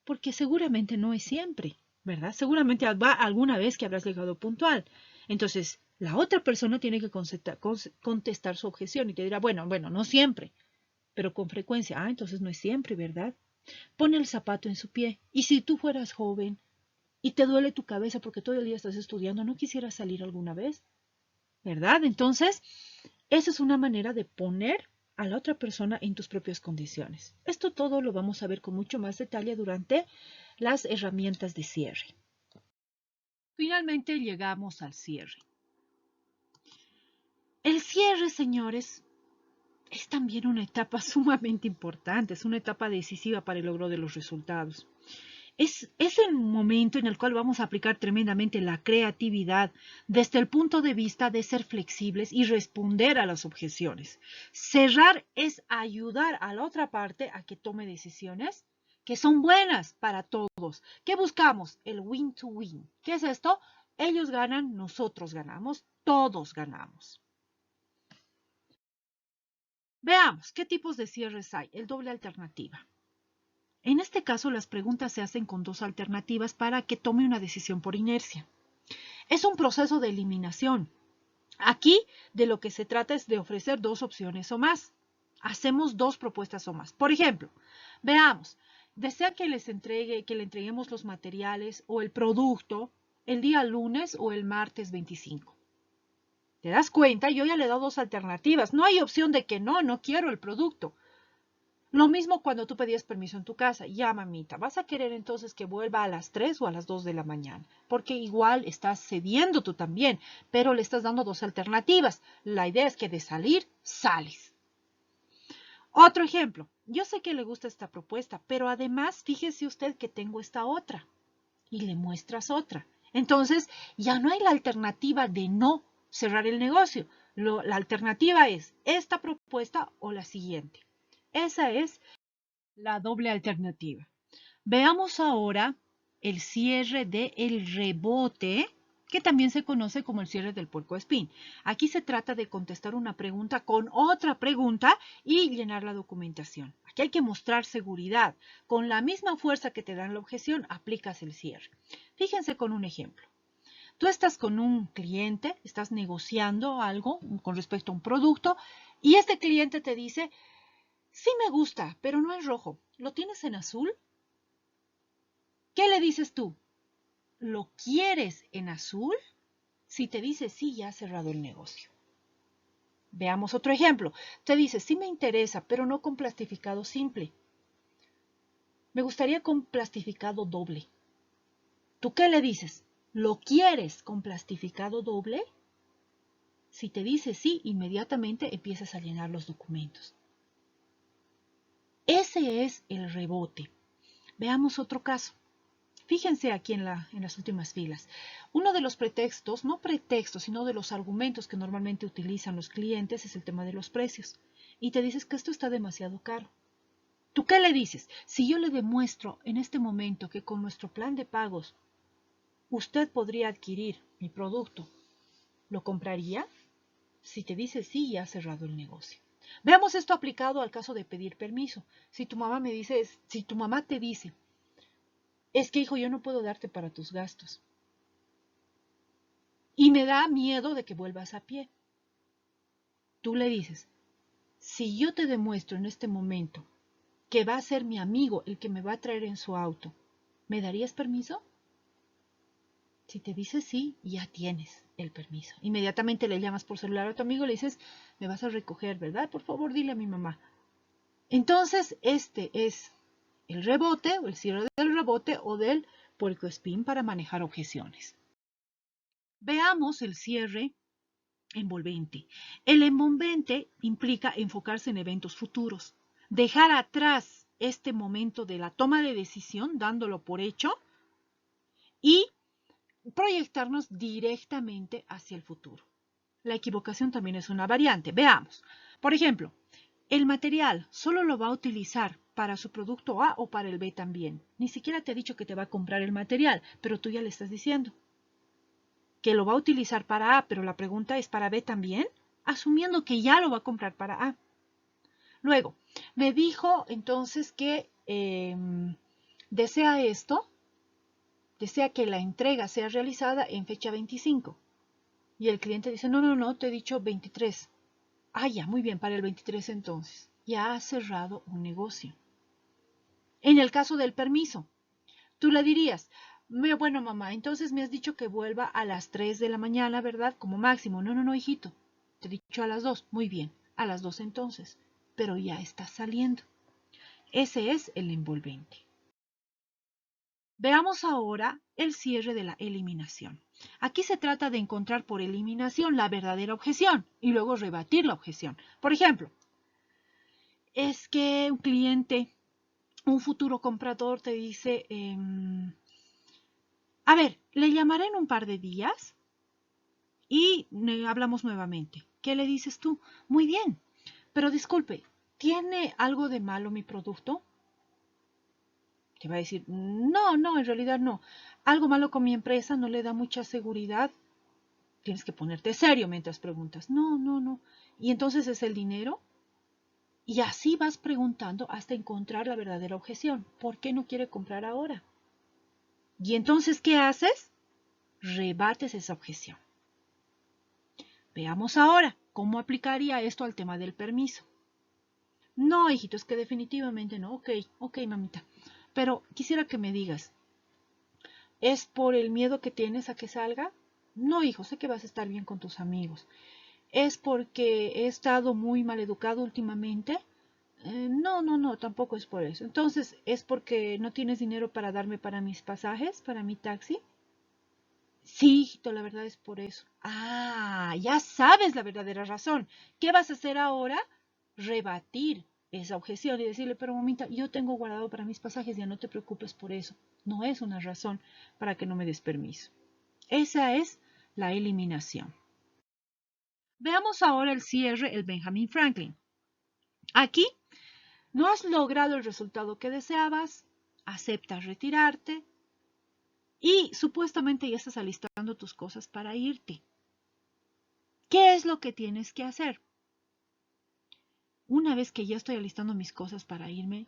Porque seguramente no es siempre, ¿verdad? Seguramente va alguna vez que habrás llegado puntual. Entonces, la otra persona tiene que contestar su objeción y te dirá, bueno, no siempre, pero con frecuencia. Ah, entonces no es siempre, ¿verdad? Pone el zapato en su pie. Y si tú fueras joven y te duele tu cabeza porque todo el día estás estudiando, ¿no quisieras salir alguna vez? ¿Verdad? Entonces, esa es una manera de poner a la otra persona en tus propias condiciones. Esto todo lo vamos a ver con mucho más detalle durante las herramientas de cierre. Finalmente llegamos al cierre. El cierre, señores, es también una etapa sumamente importante, es una etapa decisiva para el logro de los resultados. Es el momento en el cual vamos a aplicar tremendamente la creatividad desde el punto de vista de ser flexibles y responder a las objeciones. Cerrar es ayudar a la otra parte a que tome decisiones que son buenas para todos. ¿Qué buscamos? El win to win. ¿Qué es esto? Ellos ganan, nosotros ganamos, todos ganamos. Veamos, ¿qué tipos de cierres hay? El doble alternativa. En este caso, las preguntas se hacen con dos alternativas para que tome una decisión por inercia. Es un proceso de eliminación. Aquí de lo que se trata es de ofrecer dos opciones o más. Hacemos dos propuestas o más. Por ejemplo, veamos, ¿desea que le entreguemos los materiales o el producto el día lunes o el martes 25? ¿Te das cuenta? Yo ya le he dado dos alternativas. No hay opción de que no quiero el producto. Lo mismo cuando tú pedías permiso en tu casa. Ya, mamita, vas a querer entonces que vuelva a las 3 o a las 2 de la mañana. Porque igual estás cediendo tú también, pero le estás dando dos alternativas. La idea es que de salir, sales. Otro ejemplo. Yo sé que le gusta esta propuesta, pero además fíjese usted que tengo esta otra. Y le muestras otra. Entonces, ya no hay la alternativa de no cerrar el negocio. La alternativa es esta propuesta o la siguiente. Esa es la doble alternativa. Veamos ahora el cierre del rebote, que también se conoce como el cierre del puercoespín. Aquí se trata de contestar una pregunta con otra pregunta y llenar la documentación. Aquí hay que mostrar seguridad. Con la misma fuerza que te dan la objeción, aplicas el cierre. Fíjense con un ejemplo. Tú estás con un cliente, estás negociando algo con respecto a un producto y este cliente te dice, sí me gusta, pero no es rojo. ¿Lo tienes en azul? ¿Qué le dices tú? ¿Lo quieres en azul? Si te dice sí, ya has cerrado el negocio. Veamos otro ejemplo. Te dice, sí me interesa, pero no con plastificado simple. Me gustaría con plastificado doble. ¿Tú qué le dices? ¿Lo quieres con plastificado doble? Si te dice sí, inmediatamente empiezas a llenar los documentos. Ese es el rebote. Veamos otro caso. Fíjense aquí en las últimas filas. Uno de los pretextos, no pretextos, sino de los argumentos que normalmente utilizan los clientes es el tema de los precios. Y te dices que esto está demasiado caro. ¿Tú qué le dices? Si yo le demuestro en este momento que con nuestro plan de pagos usted podría adquirir mi producto, ¿lo compraría? Si te dice sí, ya has cerrado el negocio. Veamos esto aplicado al caso de pedir permiso. Si tu mamá te dice, es que hijo, yo no puedo darte para tus gastos. Y me da miedo de que vuelvas a pie. Tú le dices, si yo te demuestro en este momento que va a ser mi amigo el que me va a traer en su auto, ¿me darías permiso? Si te dice sí, ya tienes el permiso. Inmediatamente le llamas por celular a tu amigo y le dices, me vas a recoger, ¿verdad? Por favor, dile a mi mamá. Entonces, este es el rebote, o el cierre del rebote o del puercoespín para manejar objeciones. Veamos el cierre envolvente. El envolvente implica enfocarse en eventos futuros, dejar atrás este momento de la toma de decisión, dándolo por hecho, y proyectarnos directamente hacia el futuro. La equivocación también es una variante. Veamos. Por ejemplo, el material solo lo va a utilizar para su producto A o para el B también. Ni siquiera te ha dicho que te va a comprar el material, pero tú ya le estás diciendo que lo va a utilizar para A, pero la pregunta es para B también, asumiendo que ya lo va a comprar para A. Luego, me dijo entonces que desea esto, desea que la entrega sea realizada en fecha 25. Y el cliente dice, no, te he dicho 23. Ah, ya, muy bien, para el 23 entonces. Ya ha cerrado un negocio. En el caso del permiso, tú le dirías, bueno, mamá, entonces me has dicho que vuelva a las 3 de la mañana, ¿verdad? Como máximo. No, hijito. Te he dicho a las 2. Muy bien, a las 2 entonces. Pero ya está saliendo. Ese es el envolvente. Veamos ahora el cierre de la eliminación. Aquí se trata de encontrar por eliminación la verdadera objeción y luego rebatir la objeción. Por ejemplo, es que un cliente, un futuro comprador te dice, a ver, le llamaré en un par de días y hablamos nuevamente. ¿Qué le dices tú? Muy bien, pero disculpe, ¿tiene algo de malo mi producto? Te va a decir, no, en realidad no. Algo malo con mi empresa, no le da mucha seguridad. Tienes que ponerte serio mientras preguntas. No. ¿Y entonces es el dinero? Y así vas preguntando hasta encontrar la verdadera objeción. ¿Por qué no quiere comprar ahora? Y entonces, ¿qué haces? Rebates esa objeción. Veamos ahora cómo aplicaría esto al tema del permiso. No, hijito, es que definitivamente no. Ok, mamita. Pero quisiera que me digas, ¿es por el miedo que tienes a que salga? No, hijo, sé que vas a estar bien con tus amigos. ¿Es porque he estado muy mal educado últimamente? No, tampoco es por eso. Entonces, ¿es porque no tienes dinero para darme para mis pasajes, para mi taxi? Sí, hijito, la verdad es por eso. Ah, ya sabes la verdadera razón. ¿Qué vas a hacer ahora? Rebatir esa objeción y decirle, pero mamita, yo tengo guardado para mis pasajes, ya no te preocupes por eso. No es una razón para que no me des permiso. Esa es la eliminación. Veamos ahora el cierre, el Benjamin Franklin. Aquí no has logrado el resultado que deseabas, aceptas retirarte y supuestamente ya estás alistando tus cosas para irte. ¿Qué es lo que tienes que hacer? Una vez que ya estoy alistando mis cosas para irme,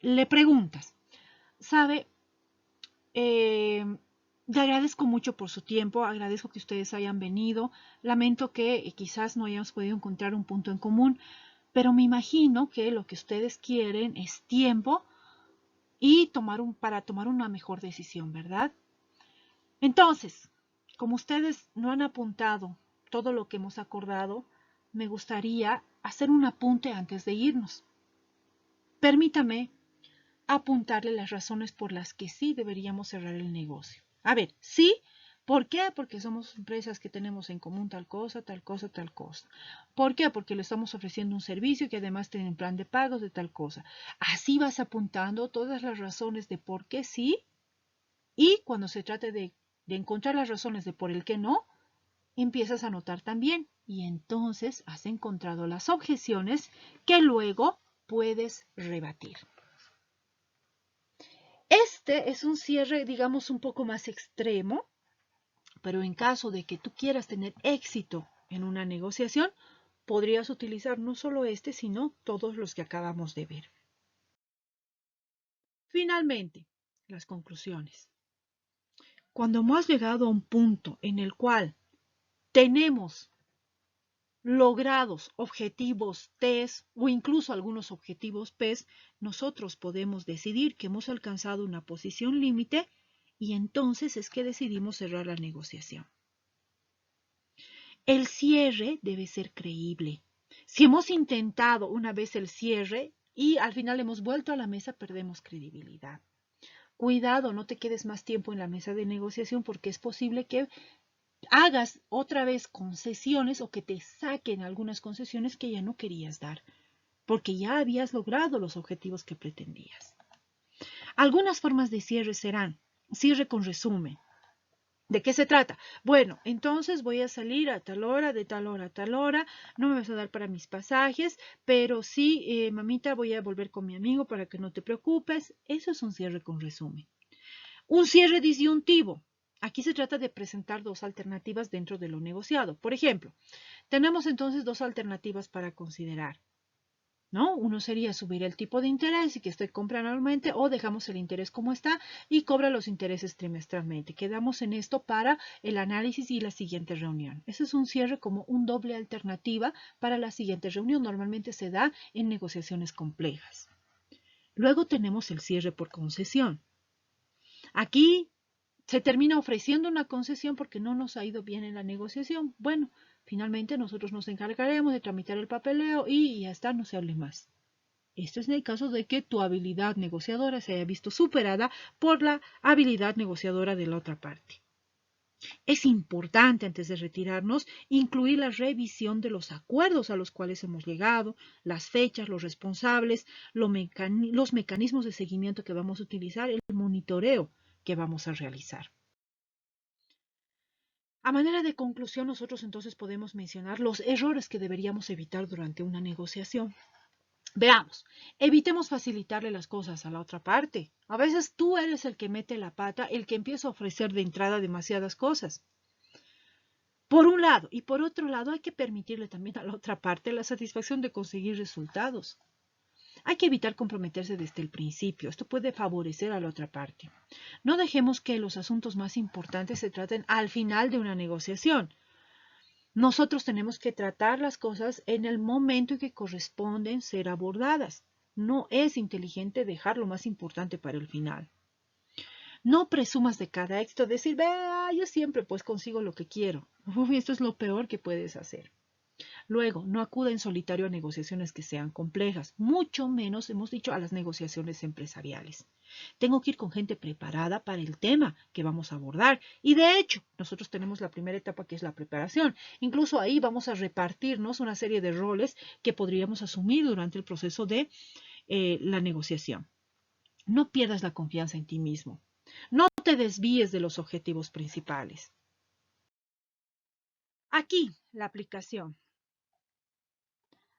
le preguntas, ¿sabe? Le agradezco mucho por su tiempo, agradezco que ustedes hayan venido, lamento que quizás no hayamos podido encontrar un punto en común, pero me imagino que lo que ustedes quieren es tiempo y para tomar una mejor decisión, ¿verdad? Entonces, como ustedes no han apuntado todo lo que hemos acordado, me gustaría hacer un apunte antes de irnos. Permítame apuntarle las razones por las que sí deberíamos cerrar el negocio. A ver, sí, ¿por qué? Porque somos empresas que tenemos en común tal cosa, tal cosa, tal cosa. ¿Por qué? Porque le estamos ofreciendo un servicio que además tiene un plan de pagos de tal cosa. Así vas apuntando todas las razones de por qué sí y cuando se trate de encontrar las razones de por el qué no, empiezas a notar también y entonces has encontrado las objeciones que luego puedes rebatir. Este es un cierre, digamos, un poco más extremo, pero en caso de que tú quieras tener éxito en una negociación, podrías utilizar no solo este, sino todos los que acabamos de ver. Finalmente, las conclusiones. Cuando hemos llegado a un punto en el cual tenemos logrados objetivos TES o incluso algunos objetivos PES, nosotros podemos decidir que hemos alcanzado una posición límite y entonces es que decidimos cerrar la negociación. El cierre debe ser creíble. Si hemos intentado una vez el cierre y al final hemos vuelto a la mesa, perdemos credibilidad. Cuidado, no te quedes más tiempo en la mesa de negociación porque es posible que hagas otra vez concesiones o que te saquen algunas concesiones que ya no querías dar, porque ya habías logrado los objetivos que pretendías. Algunas formas de cierre serán Cierre con resumen. ¿De qué se trata? Bueno, entonces voy a salir a tal hora, de tal hora a tal hora, no me vas a dar para mis pasajes, pero sí, mamita, voy a volver con mi amigo para que no te preocupes. Eso es un cierre con resumen. Un cierre disyuntivo. Aquí se trata de presentar dos alternativas dentro de lo negociado. Por ejemplo, tenemos entonces dos alternativas para considerar. ¿No? Uno sería subir el tipo de interés y que estoy comprando anualmente o dejamos el interés como está y cobra los intereses trimestralmente. Quedamos en esto para el análisis y la siguiente reunión. Ese es un cierre como un doble alternativa para la siguiente reunión. Normalmente se da en negociaciones complejas. Luego tenemos el cierre por concesión. Aquí se termina ofreciendo una concesión porque no nos ha ido bien en la negociación. Bueno, finalmente nosotros nos encargaremos de tramitar el papeleo y ya está, no se hable más. Esto es en el caso de que tu habilidad negociadora se haya visto superada por la habilidad negociadora de la otra parte. Es importante, antes de retirarnos, incluir la revisión de los acuerdos a los cuales hemos llegado, las fechas, los responsables, los mecanismos de seguimiento que vamos a utilizar, el monitoreo que vamos a realizar. A manera de conclusión, nosotros entonces podemos mencionar los errores que deberíamos evitar durante una negociación. Veamos, evitemos facilitarle las cosas a la otra parte. A veces tú eres el que mete la pata, el que empieza a ofrecer de entrada demasiadas cosas. Por un lado, y por otro lado, hay que permitirle también a la otra parte la satisfacción de conseguir resultados. Hay que evitar comprometerse desde el principio. Esto puede favorecer a la otra parte. No dejemos que los asuntos más importantes se traten al final de una negociación. Nosotros tenemos que tratar las cosas en el momento en que corresponden ser abordadas. No es inteligente dejar lo más importante para el final. No presumas de cada éxito, decir, vea, yo siempre pues consigo lo que quiero. Uy, esto es lo peor que puedes hacer. Luego, no acuda en solitario a negociaciones que sean complejas, mucho menos, hemos dicho, a las negociaciones empresariales. Tengo que ir con gente preparada para el tema que vamos a abordar. Y de hecho, nosotros tenemos la primera etapa que es la preparación. Incluso ahí vamos a repartirnos una serie de roles que podríamos asumir durante el proceso de la negociación. No pierdas la confianza en ti mismo. No te desvíes de los objetivos principales. Aquí, la aplicación.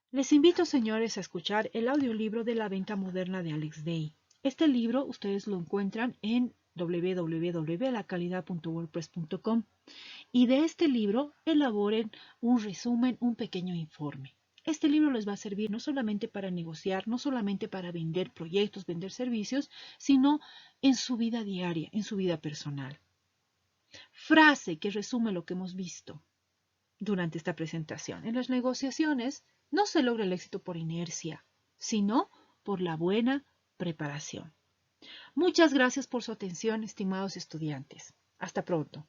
Les invito, señores, a escuchar el audiolibro de La venta moderna de Alex Day. Este libro ustedes lo encuentran en www.lacalidad.wordpress.com y de este libro elaboren un resumen, un pequeño informe. Este libro les va a servir no solamente para negociar, no solamente para vender proyectos, vender servicios, sino en su vida diaria, en su vida personal. Frase que resume lo que hemos visto durante esta presentación. En las negociaciones no se logra el éxito por inercia, sino por la buena preparación. Muchas gracias por su atención, estimados estudiantes. Hasta pronto.